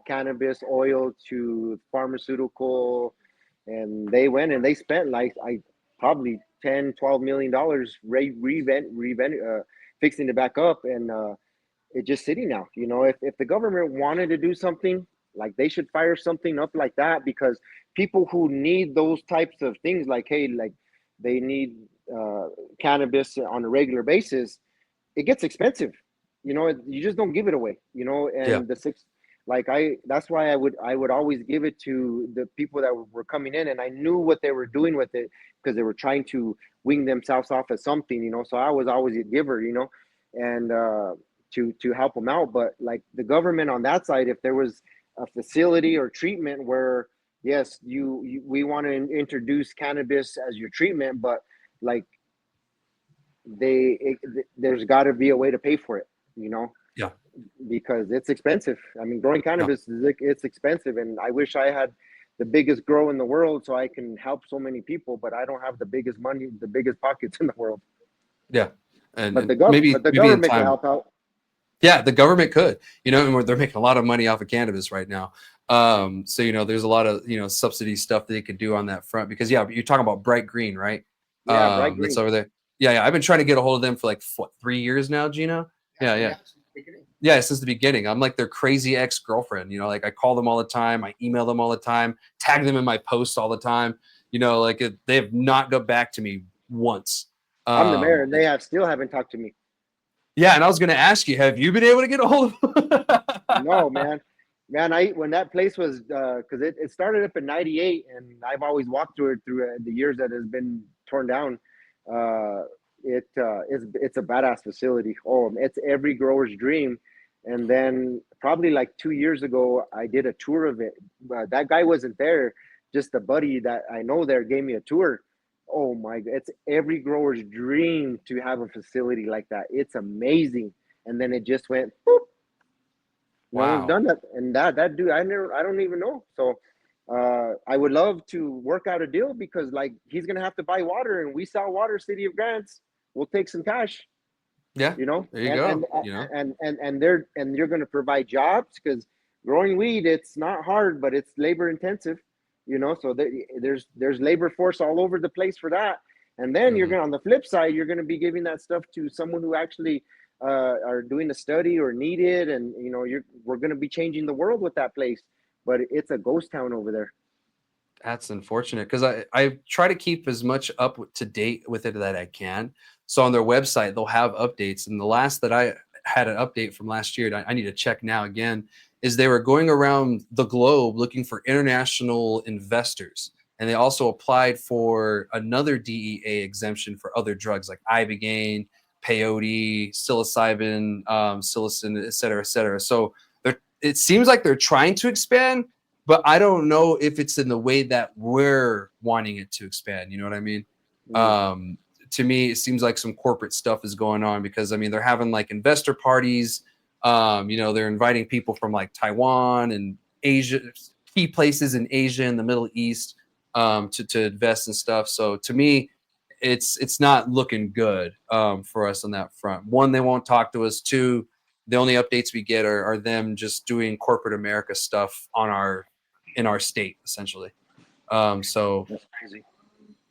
cannabis oil to pharmaceutical, and they went and they spent like I probably 10-12 million dollars fixing it back up, and it's just sitting now. If the government wanted to do something, like they should fire something up like that, because people who need those types of things, like, hey, like they need cannabis on a regular basis, it gets expensive. You just don't give it away. Yeah. And that's why I would always give it to the people that were coming in, and I knew what they were doing with it, because they were trying to wing themselves off as something. So I was always a giver. And to help them out. But like the government on that side, if there was a facility or treatment where, yes, we want to introduce cannabis as your treatment, but like there's got to be a way to pay for it, Yeah. because it's expensive. I mean, growing Yeah. cannabis it's expensive, and I wish I had the biggest grow in the world so I can help so many people, but I don't have the biggest money, the biggest pockets in the world. Yeah. And, But and the gov maybe but the maybe in government can time. help out. Yeah, the government could, and they're making a lot of money off of cannabis right now. So there's a lot of subsidy stuff they could do on that front, because you're talking about Bright Green, right? Yeah, bright That's green. over there. Yeah. I've been trying to get a hold of them for like 3 years now, Gino. Yeah. Yeah, since the beginning. I'm like their crazy ex-girlfriend. Like I call them all the time, I email them all the time, tag them in my posts all the time. They have not got back to me once. I'm the mayor, and And- they still haven't talked to me. yeah, and I was going to ask you, have you been able to get a hold of them? No, man. I when that place was, because it started up in '98, and I've always walked through it through the years that has been torn down. It's a badass facility. Oh, it's every grower's dream. And then probably like 2 years ago, I did a tour of it. That guy wasn't there. Just a buddy that I know there gave me a tour. Oh my! It's every grower's dream to have a facility like that. It's amazing. And then it just went boop. No one's Wow. done that, and that dude, I don't even know. So, I would love to work out a deal, because like he's gonna have to buy water, and we sell water, City of Grants. We'll take some cash, Yeah, there you and go. you're gonna provide jobs, because growing weed, it's not hard, but it's labor intensive. So there's labor force all over the place for that. And then you're Mhm. gonna, on the flip side, you're gonna be giving that stuff to someone who actually are doing a study or need it, and we're gonna be changing the world with that place. But it's a ghost town over there. That's unfortunate, because I try to keep as much up to date with it that I can. So on their website, they'll have updates. And the last that I had an update from last year, and I need to check now again, is they were going around the globe looking for international investors. And they also applied for another DEA exemption for other drugs like ibogaine, peyote, psilocybin, psilocin, et cetera, et cetera. So it seems like they're trying to expand, but I don't know if it's in the way that we're wanting it to expand. You know what I mean? Mm. To me, it seems like some corporate stuff is going on, because I mean, they're having like investor parties. They're inviting people from like Taiwan and Asia, key places in Asia and the Middle East, to invest and stuff. So to me, it's not looking good for us on that front. One, they won't talk to us. Two, the only updates we get are them just doing corporate America stuff in our state, essentially. So That's crazy.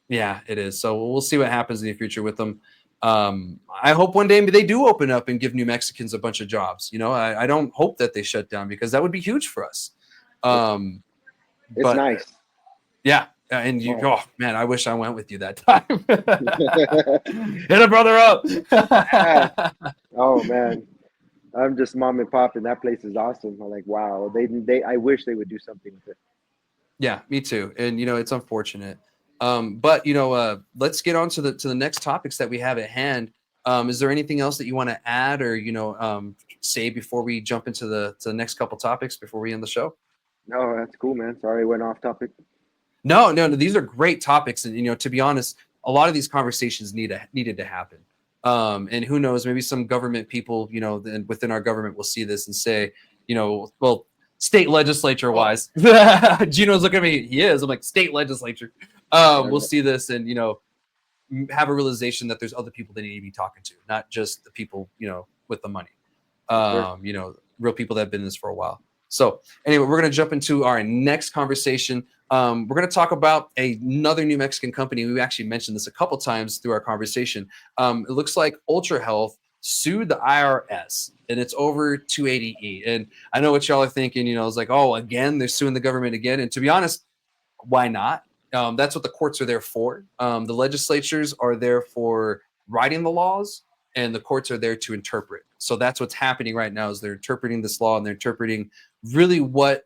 yeah, it is. So we'll see what happens in the future with them. I hope one day they do open up and give New Mexicans a bunch of jobs. I don't hope that they shut down, because that would be huge for us. It's it's But nice. yeah, and Oh. oh man, I wish I went with you that time. Hit a brother Yeah. up. Oh man, I'm just mom and pop, and that place is awesome. I'm like, wow, I wish they would do something with it. Yeah, me too. And it's unfortunate. But let's get on to the next topics that we have at hand. Is there anything else that you want to add, or say before we jump into the next couple topics before we end the show? No, that's cool, man. Sorry, I went off topic. No. These are great topics, and to be honest, a lot of these conversations needed to happen. And who knows, maybe some government people, within our government will see this and say, well, state legislature wise, Gino's looking at me. He is. I'm like, state legislature. We'll see this and have a realization that there's other people they need to be talking to, not just the people with the money. Real people that have been in this for a while. So anyway, we're going to jump into our next conversation. We're going to talk about another New Mexican company. We actually mentioned this a couple times through our conversation. It looks like Ultra Health sued the IRS, and it's over 280E. And I know what y'all are thinking. It's like, oh, again, they're suing the government again. And to be honest, why not? That's what the courts are there for. The legislatures are there for writing the laws, and the courts are there to interpret. So that's what's happening right now is they're interpreting this law, and they're interpreting really what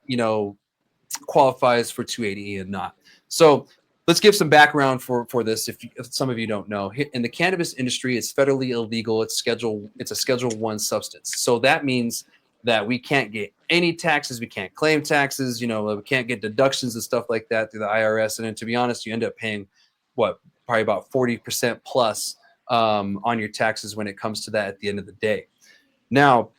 qualifies for 280E and not. So let's give some background for this if some of you don't know. In the cannabis industry, it's federally illegal. It's a Schedule 1 substance. So that means that we can't get any taxes, we can't claim taxes, we can't get deductions and stuff like that through the IRS. And then to be honest, you end up paying probably about 40% plus on your taxes when it comes to that at the end of the day. Now,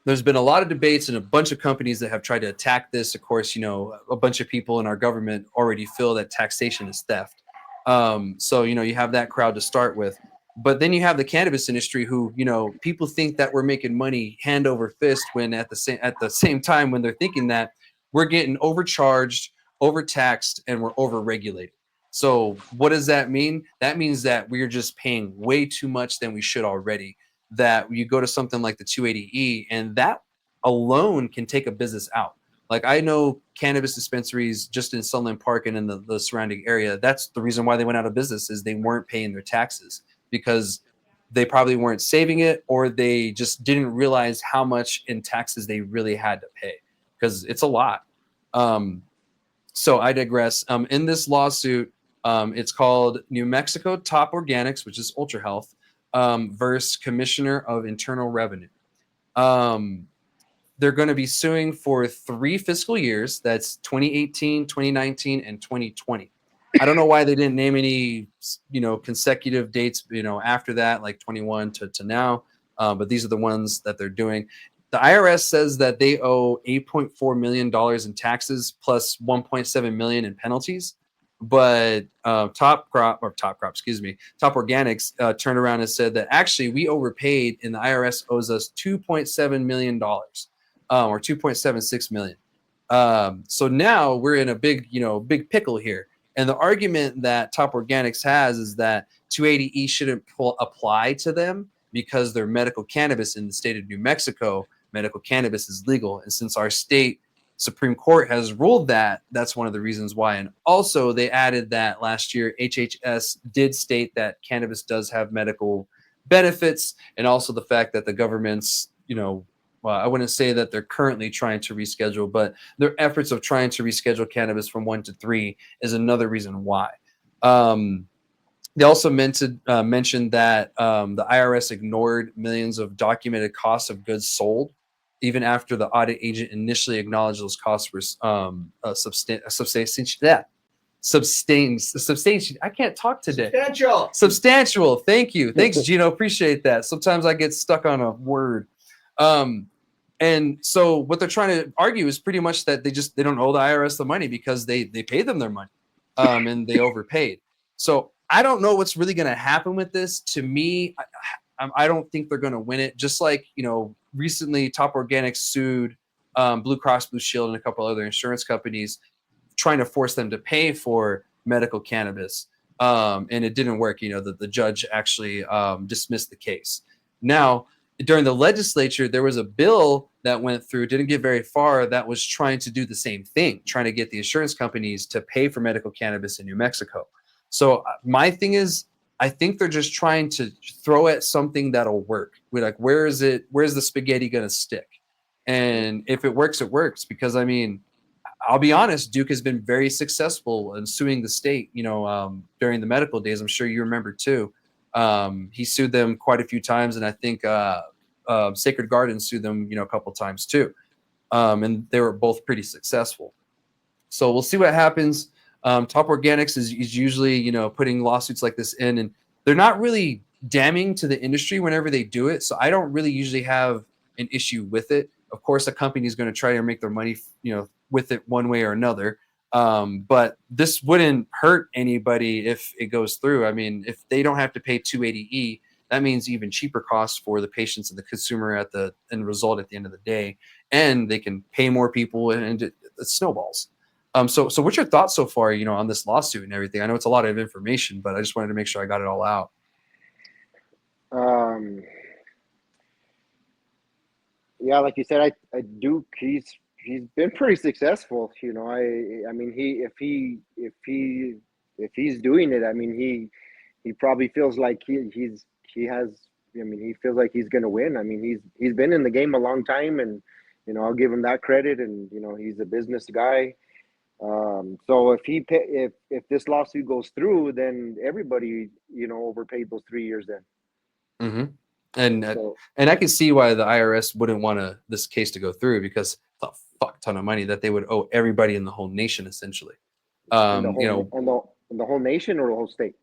there's been a lot of debates and a bunch of companies that have tried to attack this. Of course, a bunch of people in our government already feel that taxation is theft. So, you have that crowd to start with. But then you have the cannabis industry who, people think that we're making money hand over fist when at the same time when they're thinking that we're getting overcharged, overtaxed, and we're overregulated. So what does that mean? That means that we're just paying way too much than we should already. That you go to something like the 280E, and that alone can take a business out. Like I know cannabis dispensaries just in Sunland Park and in the surrounding area. That's the reason why they went out of business is they weren't paying their taxes because they probably weren't saving it, or they just didn't realize how much in taxes they really had to pay because it's a lot. So I digress. In this lawsuit, it's called New Mexico Top Organics, which is Ultra Health, versus Commissioner of Internal Revenue. They're going to be suing for 3 fiscal years. That's 2018, 2019, and 2020. I don't know why they didn't name any, consecutive dates, after that, like 21 to now. But these are the ones that they're doing. The IRS says that they owe $8.4 million in taxes plus $1.7 million in penalties. But Top Organics turned around and said that actually we overpaid and the IRS owes us $2.7 million or $2.76 million. So now we're in a big pickle here. And the argument that Top Organics has is that 280E shouldn't apply to them because they're medical cannabis in the state of New Mexico. Medical cannabis is legal. And since our state Supreme Court has ruled that, that's one of the reasons why. And also they added that last year, HHS did state that cannabis does have medical benefits, and also the fact that the government's, well, I wouldn't say that they're currently trying to reschedule, but their efforts of trying to reschedule cannabis from 1 to 3 is another reason why. They also mentioned that the IRS ignored millions of documented costs of goods sold, even after the audit agent initially acknowledged those costs were substantial. I can't talk today. Substantial. Thank you. Thanks, Gino. Appreciate that. Sometimes I get stuck on a word. And so what they're trying to argue is pretty much that they don't owe the IRS the money because they paid them their money, and they overpaid. So I don't know what's really going to happen with this. To me, I don't think they're going to win it. Just like, recently Top Organics sued Blue Cross Blue Shield and a couple other insurance companies trying to force them to pay for medical cannabis. And it didn't work. The judge actually dismissed the case. Now, during the legislature, there was a bill that went through, didn't get very far, that was trying to do the same thing, trying to get the insurance companies to pay for medical cannabis in New Mexico. So my thing is, I think they're just trying to throw at something that'll work. We're like, where's the spaghetti going to stick? And if it works, it works. Because I mean, I'll be honest, Duke has been very successful in suing the state, during the medical days. I'm sure you remember too. He sued them quite a few times. And I think Sacred Garden sued them, a couple times too. And they were both pretty successful. So we'll see what happens. Top Organics is usually, putting lawsuits like this in, and they're not really damning to the industry whenever they do it. So I don't really usually have an issue with it. Of course, a company is going to try to make their money, with it one way or another. But this wouldn't hurt anybody if it goes through. I mean, if they don't have to pay 280E, that means even cheaper costs for the patients and the consumer at the end result at the end of the day, and they can pay more people, and it snowballs. So what's your thoughts so far, on this lawsuit and everything? I know it's a lot of information, but I just wanted to make sure I got it all out. Um, yeah, like you said, I Duke, he's been pretty successful. I mean, if he's doing it, I mean, he probably feels like he has. I mean, he feels like he's going to win. I mean, he's been in the game a long time, and I'll give him that credit. And he's a business guy. So if this lawsuit goes through, then everybody overpaid those 3 years. Then Hmm. And so and I can see why the IRS wouldn't want this case to go through, because it's a fuck ton of money that they would owe everybody in the whole nation, essentially. in the Um, you whole know, in the whole nation or the whole state.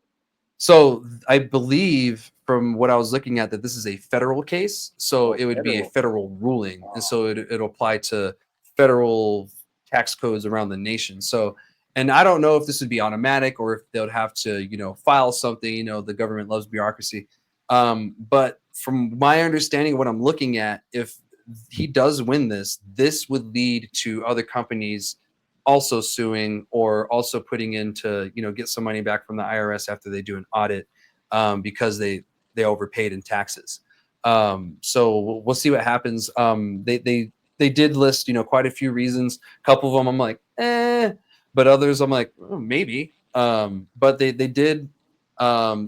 So I believe from what I was looking at that this is a federal case, so Oh, it would be a federal. federal ruling, and Oh, so it'll apply to federal tax codes around the nation. So, and I don't know if this would be automatic or if they'll have to, file something. The government loves bureaucracy. But from my understanding, what I'm looking at, if he does win this, this would lead to other companies also suing or also putting in to get some money back from the IRS after they do an audit, because they overpaid in taxes. So we'll see what happens. They did list quite a few reasons. A couple of them I'm like but others I'm like, oh, maybe. But they did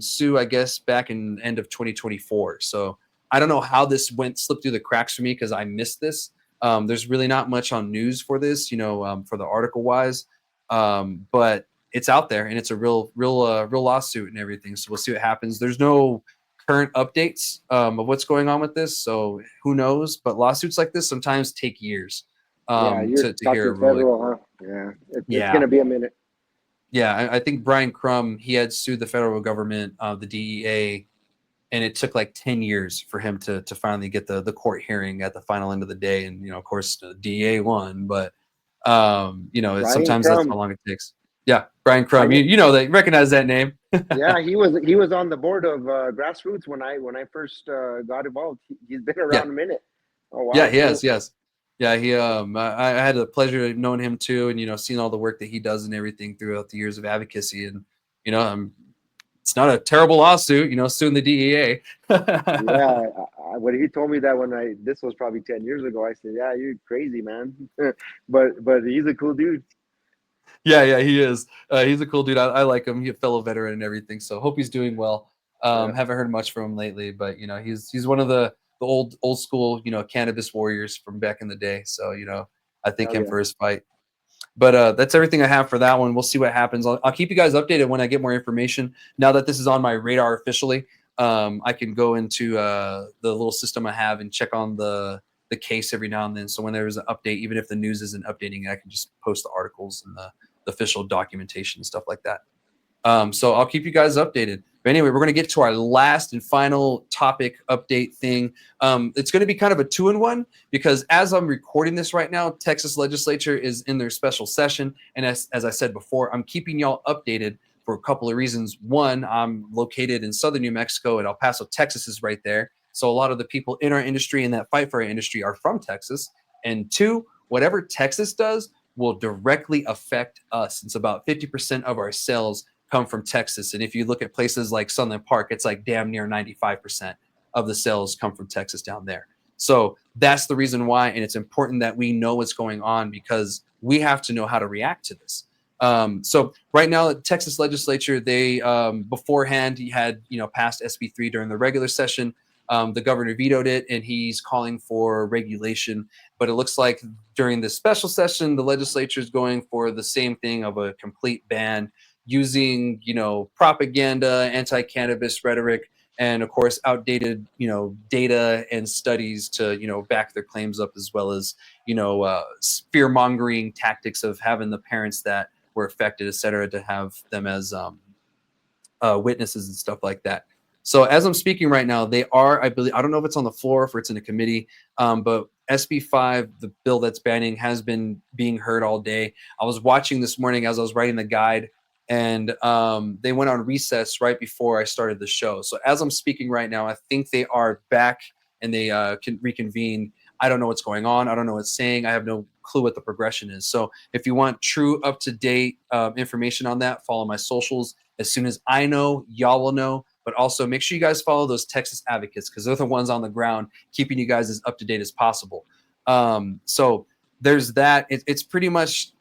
sue, I guess, back in end of 2024. So I don't know how this slipped through the cracks for me because I missed this. There's really not much on news for this, for the article wise, but it's out there and it's a real lawsuit and everything. So we'll see what happens. There's no current updates of what's going on with this, so who knows? But lawsuits like this sometimes take years yeah, you're to hear a talking ruling. federal, huh? Yeah, it's Yeah, gonna be a minute. yeah. I think Brian Crum, he had sued the federal government, the DEA, and it took like 10 years for him to finally get the court hearing at the final end of the day. And of course the DA won, but Brian sometimes that's Crumb. how long it takes. Yeah, Brian I Crum, know. they recognize that name. Yeah, he was on the board of GrassRoots when I first got involved. He's been Yeah, around a minute. Oh yeah, wow, he has. cool. Yes, yeah. I had the pleasure of knowing him too, and seeing all the work that he does and everything throughout the years of advocacy. And it's not a terrible lawsuit, suing the DEA. Yeah, when he told me that this was probably 10 years ago, I said, "Yeah, you're crazy, man." but he's a cool dude. Yeah, yeah, he is. He's a cool dude. I like him. He's a fellow veteran and everything. So hope he's doing well. Yeah, Haven't heard much from him lately, but he's one of the old school cannabis warriors from back in the day. So I thank hell him yeah, for his fight. But that's everything I have for that one. We'll see what happens. I'll keep you guys updated when I get more information. Now that this is on my radar officially, I can go into the little system I have and check on the case every now and then. So when there is an update, even if the news isn't updating, I can just post the articles and the official documentation and stuff like that. So I'll keep you guys updated. But anyway, we're going to get to our last and final topic update thing. It's going to be kind of a 2-in-1 because as I'm recording this right now, Texas Legislature is in their special session. And as I said before, I'm keeping y'all updated for a couple of reasons. One, I'm located in southern New Mexico and El Paso, Texas is right there. So a lot of the people in our industry and that fight for our industry are from Texas. And two, whatever Texas does will directly affect us. It's about 50% of our sales come from Texas. And if you look at places like Sunland Park, it's like damn near 95% of the sales come from Texas down there. So that's the reason why. And it's important that we know what's going on because we have to know how to react to this. So right now, the Texas Legislature, they beforehand, he had passed SB3 during the regular session. The governor vetoed it, and he's calling for regulation. But it looks like during this special session, the legislature is going for the same thing of a complete ban using propaganda, anti-cannabis rhetoric, and of course outdated data and studies to back their claims up, as well as fear mongering tactics of having the parents that were affected, et cetera, to have them as witnesses and stuff like that. So as I'm speaking right now, they are, I believe, I don't know if it's on the floor, if it's in a committee, but SB5, the bill that's banning, has been being heard all day. I was watching this morning as I was writing the guide, and they went on recess right before I started the show. So as I'm speaking right now, I think they are back and they can reconvene. I don't know what's going on. I don't know what it's saying. I have no clue what the progression is. So if you want true up-to-date information on that, follow my socials. As soon as I know, y'all will know. But also make sure you guys follow those Texas advocates, because they're the ones on the ground keeping you guys as up to date as possible. So there's that. It's pretty much,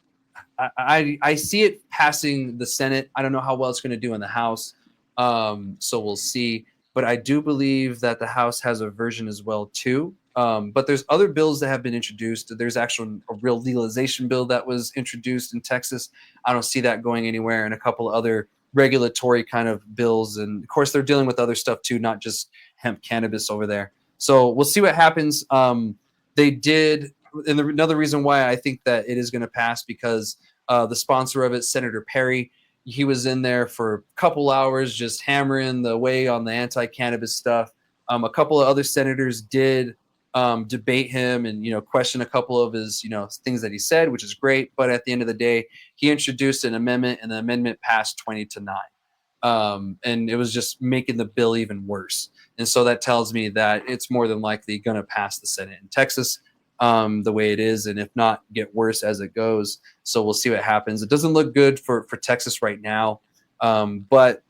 I see it passing the Senate. I don't know how well it's going to do in the House. So we'll see. But I do believe that the House has a version as well too. But there's other bills that have been introduced. There's actually a real legalization bill that was introduced in Texas. I don't see that going anywhere, and a couple of other regulatory kind of bills. And of course, they're dealing with other stuff too, not just hemp cannabis over there. So we'll see what happens. They did, and another reason why I think that it is going to pass, because the sponsor of it, Senator Perry, he was in there for a couple hours just hammering the way on the anti-cannabis stuff. A couple of other senators did debate him and, question a couple of his, things that he said, which is great. But at the end of the day, he introduced an amendment, and the amendment passed 20-9. And it was just making the bill even worse. And so that tells me that it's more than likely going to pass the Senate in Texas the way it is, and if not, get worse as it goes. So we'll see what happens. It doesn't look good for Texas right now, but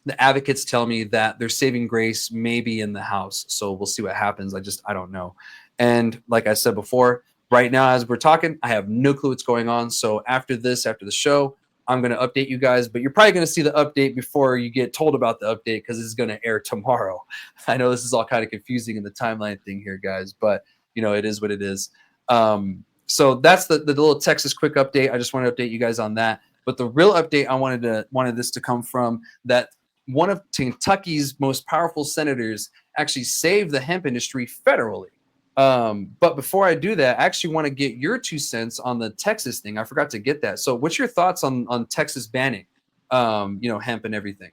the advocates tell me that their saving grace may be in the House. So we'll see what happens. I don't know. And like I said before, right now, as we're talking, I have no clue what's going on. So after the show, I'm going to update you guys, but you're probably going to see the update before you get told about the update, because this is going to air tomorrow. I know this is all kind of confusing in the timeline thing here, guys, but it is what it is. So that's the little Texas quick update. I just want to update you guys on that. But the real update I wanted this to come from, that one of Kentucky's most powerful senators actually saved the hemp industry federally. But before I do that, I actually want to get your 2 cents on the Texas thing. I forgot to get that. So what's your thoughts on Texas banning, hemp and everything?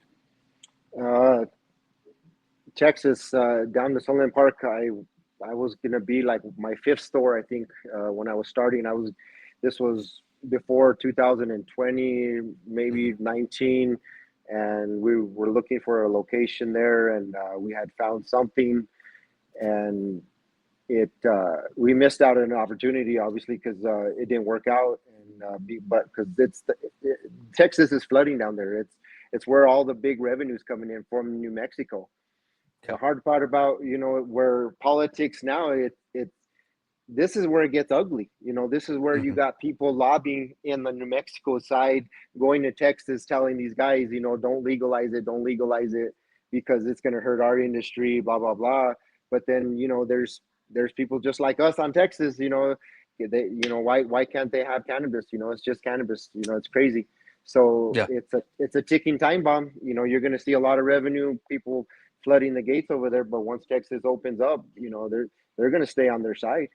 Texas, down the Sunland Park, I was gonna be like my 5th store, I think, when I was starting. This was before 2020, maybe 19, and we were looking for a location there, and we had found something, and we missed out on an opportunity, obviously, because it didn't work out, and but because Texas is flooding down there. It's where all the big revenues coming in from New Mexico. The hard part about where politics now, this is where it gets ugly. This is where you got people lobbying in the New Mexico side, going to Texas, telling these guys, don't legalize it because it's going to hurt our industry, blah blah blah. But then there's people just like us on Texas, why can't they have cannabis? It's just cannabis. It's crazy. So it's a ticking time bomb. You're going to see a lot of revenue, people flooding the gates over there, but once Texas opens up, they're going to stay on their side.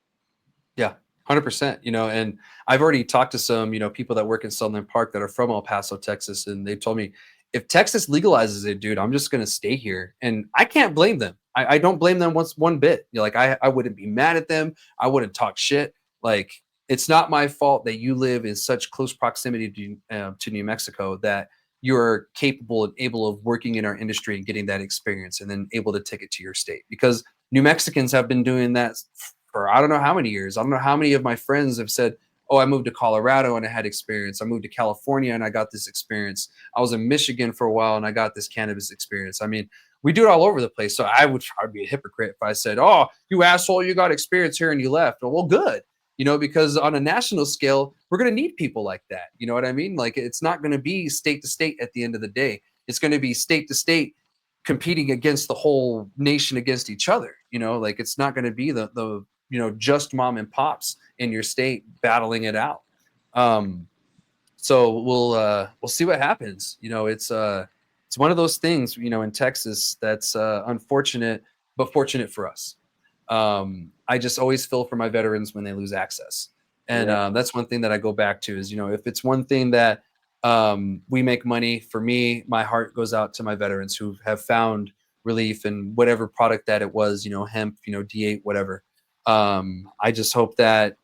Yeah, 100%. And I've already talked to some, people that work in Sunland Park that are from El Paso, Texas, and they've told me, if Texas legalizes it, dude, I'm just going to stay here. And I can't blame them. I don't blame them one bit. I wouldn't be mad at them. I wouldn't talk shit. Like, it's not my fault that you live in such close proximity to New Mexico that you're capable and able of working in our industry and getting that experience and then able to take it to your state. Because New Mexicans have been doing that for I don't know how many years. I don't know how many of my friends have said, oh, I moved to Colorado and I had experience. I moved to California and I got this experience. I was in Michigan for a while and I got this cannabis experience. I mean, we do it all over the place. So I'd be a hypocrite if I said, oh, you asshole, you got experience here and you left. Well, good. Because on a national scale, we're going to need people like that. You know what I mean? Like, it's not going to be state to state at the end of the day. It's going to be state to state competing against the whole nation against each other. Like, it's not going to be the just mom and pops in your state battling it out. So we'll see what happens. It's one of those things, in Texas that's unfortunate, but fortunate for us. I just always feel for my veterans when they lose access. And that's one thing that I go back to is, if it's one thing that We make money. For me, my heart goes out to my veterans who have found relief in whatever product that it was, hemp, D8, whatever. I just hope that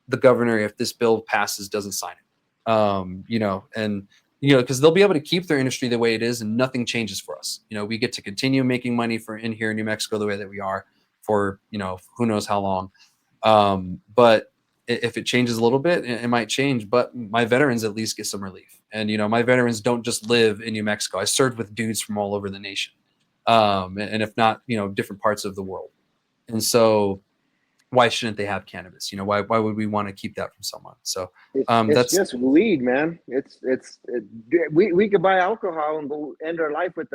the governor, if this bill passes, doesn't sign it. And because they'll be able to keep their industry the way it is, and nothing changes for us. We get to continue making money for in here in New Mexico the way that we are for who knows how long. But if it changes a little bit, it might change. But my veterans at least get some relief, and my veterans don't just live in New Mexico. I served with dudes from all over the nation, and if not, different parts of the world. And so why shouldn't they have cannabis? Why would we want to keep that from someone? So it's that's just weed, man. We could buy alcohol and go end our life with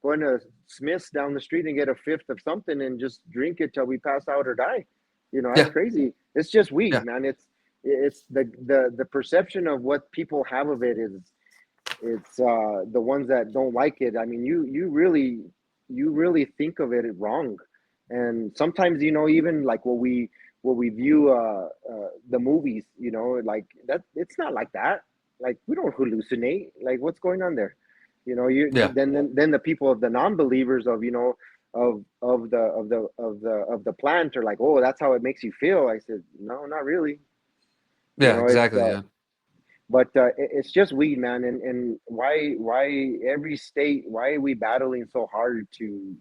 going to Smith's down the street and get a fifth of something and just drink it till we pass out or die. That's yeah, crazy. It's just weed, yeah, man. It's the perception of what people have of it is it's the ones that don't like it. I mean, you really think of it wrong, and sometimes even like what we view the movies, like that. It's not like that. Like we don't hallucinate. Like what's going on there? yeah, Then the people of the non-believers of of the plant are like, oh, that's how it makes you feel. I said, no, not really. yeah, It's exactly, yeah, but it's just weed, man. And why every state, why are we battling so hard to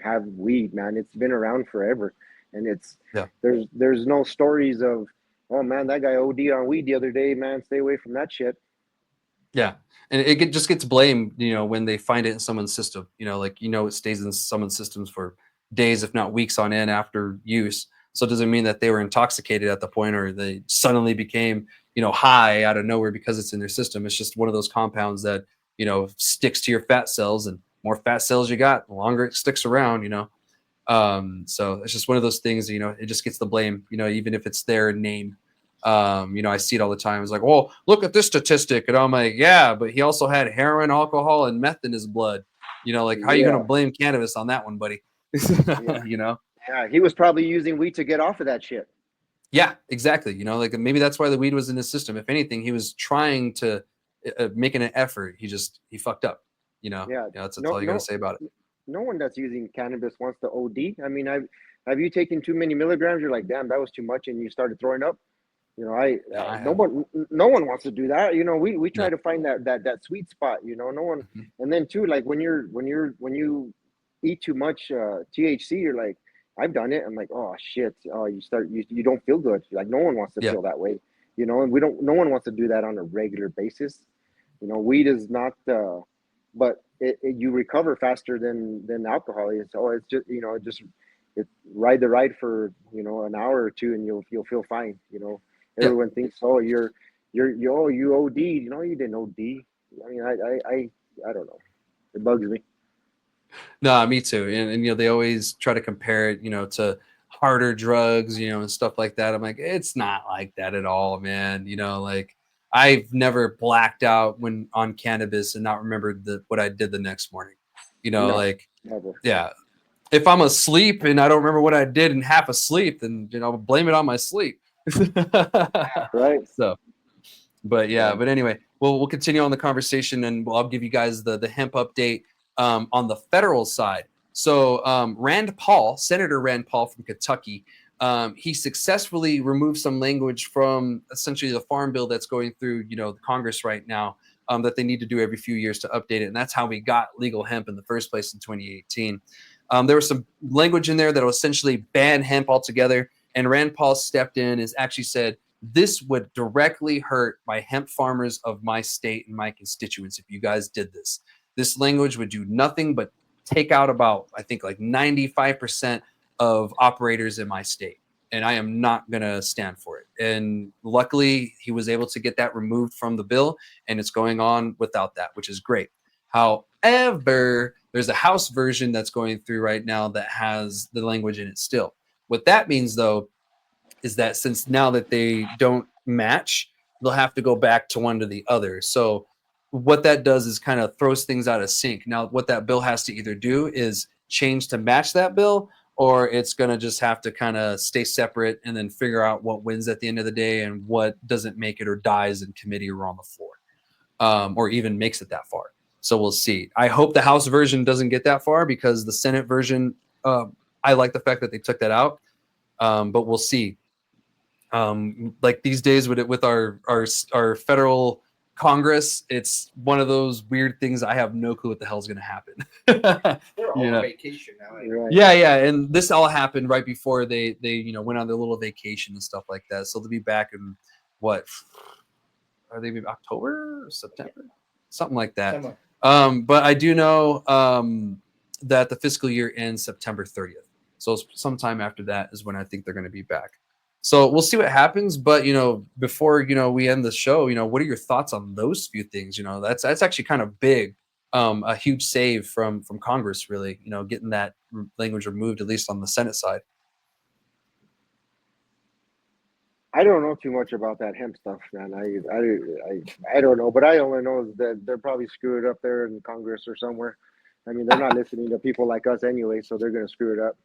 have weed, man? It's been around forever, and yeah. there's no stories of, oh man, that guy OD on weed the other day, man, stay away from that shit. Yeah, and just gets blamed, when they find it in someone's system. Like it stays in someone's systems for days, if not weeks on end after use. So it doesn't mean that they were intoxicated at the point, or they suddenly became, high out of nowhere because it's in their system. It's just one of those compounds that sticks to your fat cells, and more fat cells you got, the longer it sticks around. So it's just one of those things. It just gets the blame. Even if it's their name. I see it all the time. It's like, well, look at this statistic. And I'm like, yeah, but he also had heroin, alcohol, and meth in his blood. Like, how are you going to Yeah, blame cannabis on that one, buddy? yeah, you know? yeah. He was probably using weed to get off of that shit. Yeah, exactly. Like maybe that's why the weed was in his system. If anything, he was trying to making an effort. He fucked up. Yeah, That's no, all you got to no, say about it. no one that's using cannabis wants to OD. I mean, have you taken too many milligrams? You're like, damn, that was too much, and you started throwing up. I Yeah, I no have. one no one wants to do that. We try No. to find that sweet spot. No one. Mhm. And then too, like when you eat too much THC, you're like, I've done it. I'm like, oh shit. Oh, you don't feel good. Like no one wants to Yeah, feel that way. And no one wants to do that on a regular basis. Weed is not. But you recover faster than alcohol is. So it's just ride the ride for an hour or two, and you'll feel fine. yeah. Everyone thinks, oh, you OD'd. You didn't OD. I mean, I don't know. It bugs me. No, me too. And they always try to compare it, to harder drugs, and stuff like that. I'm like, it's not like that at all, man. Like I've never blacked out when on cannabis and not remembered what I did the next morning. No, Like, never. yeah. If I'm asleep and I don't remember what I did and half asleep, then blame it on my sleep. Right. So, but yeah, So but anyway, we'll continue on the conversation, and I'll give you guys the hemp update on the federal side. So Senator Rand Paul from Kentucky, he successfully removed some language from essentially the farm bill that's going through the Congress right now, that they need to do every few years to update it, and that's how we got legal hemp in the first place in 2018. There was some language in there that will essentially ban hemp altogether, and Rand Paul stepped in and actually said, this would directly hurt my hemp farmers of my state and my constituents if you guys did this. This language would do nothing but take out about, I think, like 95% of operators in my state. And I am not going to stand for it. And luckily, he was able to get that removed from the bill, and it's going on without that, which is great. However, there's a House version that's going through right now that has the language in it still. What that means, though, is that since now that they don't match, they'll have to go back to one to the other. So what that does is kind of throws things out of sync. Now, what that bill has to either do is change to match that bill, or it's going to just have to kind of stay separate and then figure out what wins at the end of the day and what doesn't make it or dies in committee or on the floor. or even makes it that far. So we'll see. I hope the House version doesn't get that far, because the Senate version, I like the fact that they took that out. But we'll see. Like these days with our federal Congress, it's one of those weird things. I have no clue what the hell's going to happen. They're all on vacation now. Anyway. Right. Yeah, and this all happened right before they went on their little vacation and stuff like that. So they'll be back in what are they? October or September, something like that. But I do know that the fiscal year ends September 30th. So sometime after that is when I think they're going to be back. So we'll see what happens. But before we end the show, what are your thoughts on those few things? That's actually kind of big. A huge save from Congress, really, getting that language removed, at least on the Senate side. I don't know too much about that hemp stuff, man. I don't know, but I only know that they're probably screwed up there in Congress or somewhere. I mean, they're not listening to people like us anyway, so they're going to screw it up.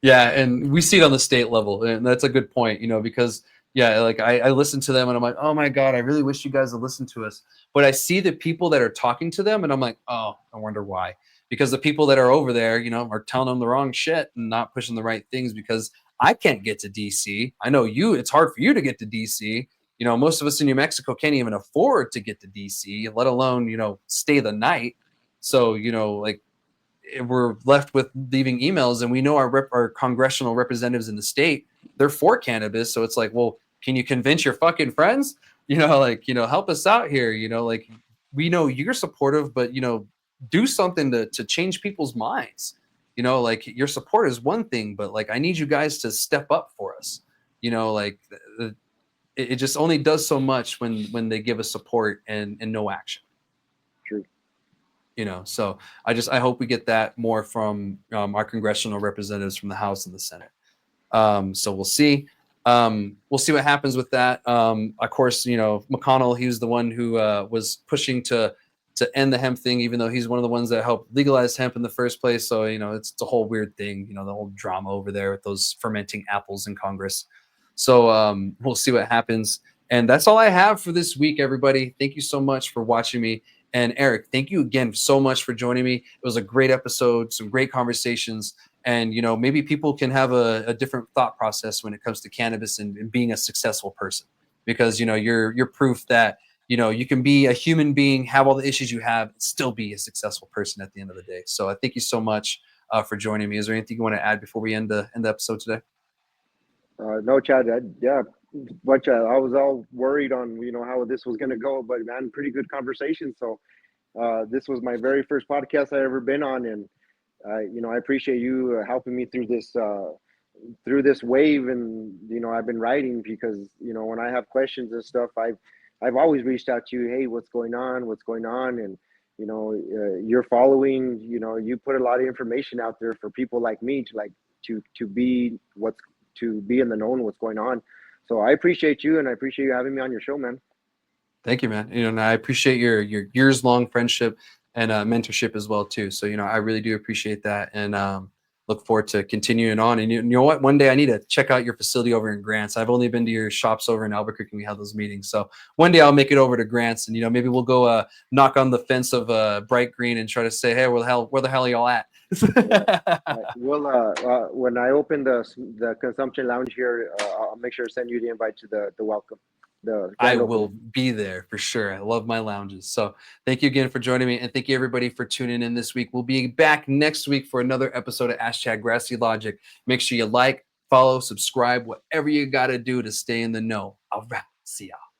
Yeah, and we see it on the state level, and that's a good point, because like I listen to them and I'm like, oh my God, I really wish you guys would listen to us. But I see the people that are talking to them and I'm like, oh, I wonder why. Because the people that are over there, are telling them the wrong shit and not pushing the right things, because I can't get to DC. I know it's hard for you to get to DC. Most of us in New Mexico can't even afford to get to DC, let alone, stay the night. So, like, we're left with leaving emails, and we know our congressional representatives in the state, they're for cannabis. So it's like, well, can you convince your fucking friends? Help us out here. Like, we know you're supportive, but do something to change people's minds. Like, your support is one thing, but like, I need you guys to step up for us. Like, it just only does so much when they give us support and no action. True. So I hope we get that more from our congressional representatives from the House and the Senate. So we'll see. We'll see what happens with that. Of course, McConnell, he was the one who was pushing to end the hemp thing, even though he's one of the ones that helped legalize hemp in the first place. So, it's a whole weird thing, the whole drama over there with those fermenting apples in Congress. So we'll see what happens. And that's all I have for this week, everybody. Thank you so much for watching me. And Erik, thank you again so much for joining me. It was a great episode, some great conversations. And, maybe people can have a different thought process when it comes to cannabis and being a successful person, because, you're proof that, you can be a human being, have all the issues you have, and still be a successful person at the end of the day. So I thank you so much for joining me. Is there anything you want to add before we end the episode today? No, Chad. But I was all worried on how this was going to go, but man, pretty good conversation. So this was my very first podcast I ever been on, and I appreciate you helping me through this wave. And I've been writing because when I have questions and stuff, I've always reached out to you. Hey, what's going on? And you're following. You put a lot of information out there for people like me to be in the know what's going on. So I appreciate you, and I appreciate you having me on your show, man. Thank you, man. And I appreciate your years-long friendship and mentorship as well too. So I really do appreciate that, and look forward to continuing on. And you know what? One day I need to check out your facility over in Grants. I've only been to your shops over in Albuquerque, and we have those meetings. So one day I'll make it over to Grants, and maybe we'll go knock on the fence of Bright Green and try to say, hey, where the hell are y'all at? Well, when I open the consumption lounge here, I'll make sure to send you the invite to the welcome. I will be there for sure. I love my lounges. So thank you again for joining me, and thank you everybody for tuning in this week. We'll be back next week for another episode of #Grassy Logic. Make sure you like, follow, subscribe, whatever you got to do to stay in the know. All right, see y'all.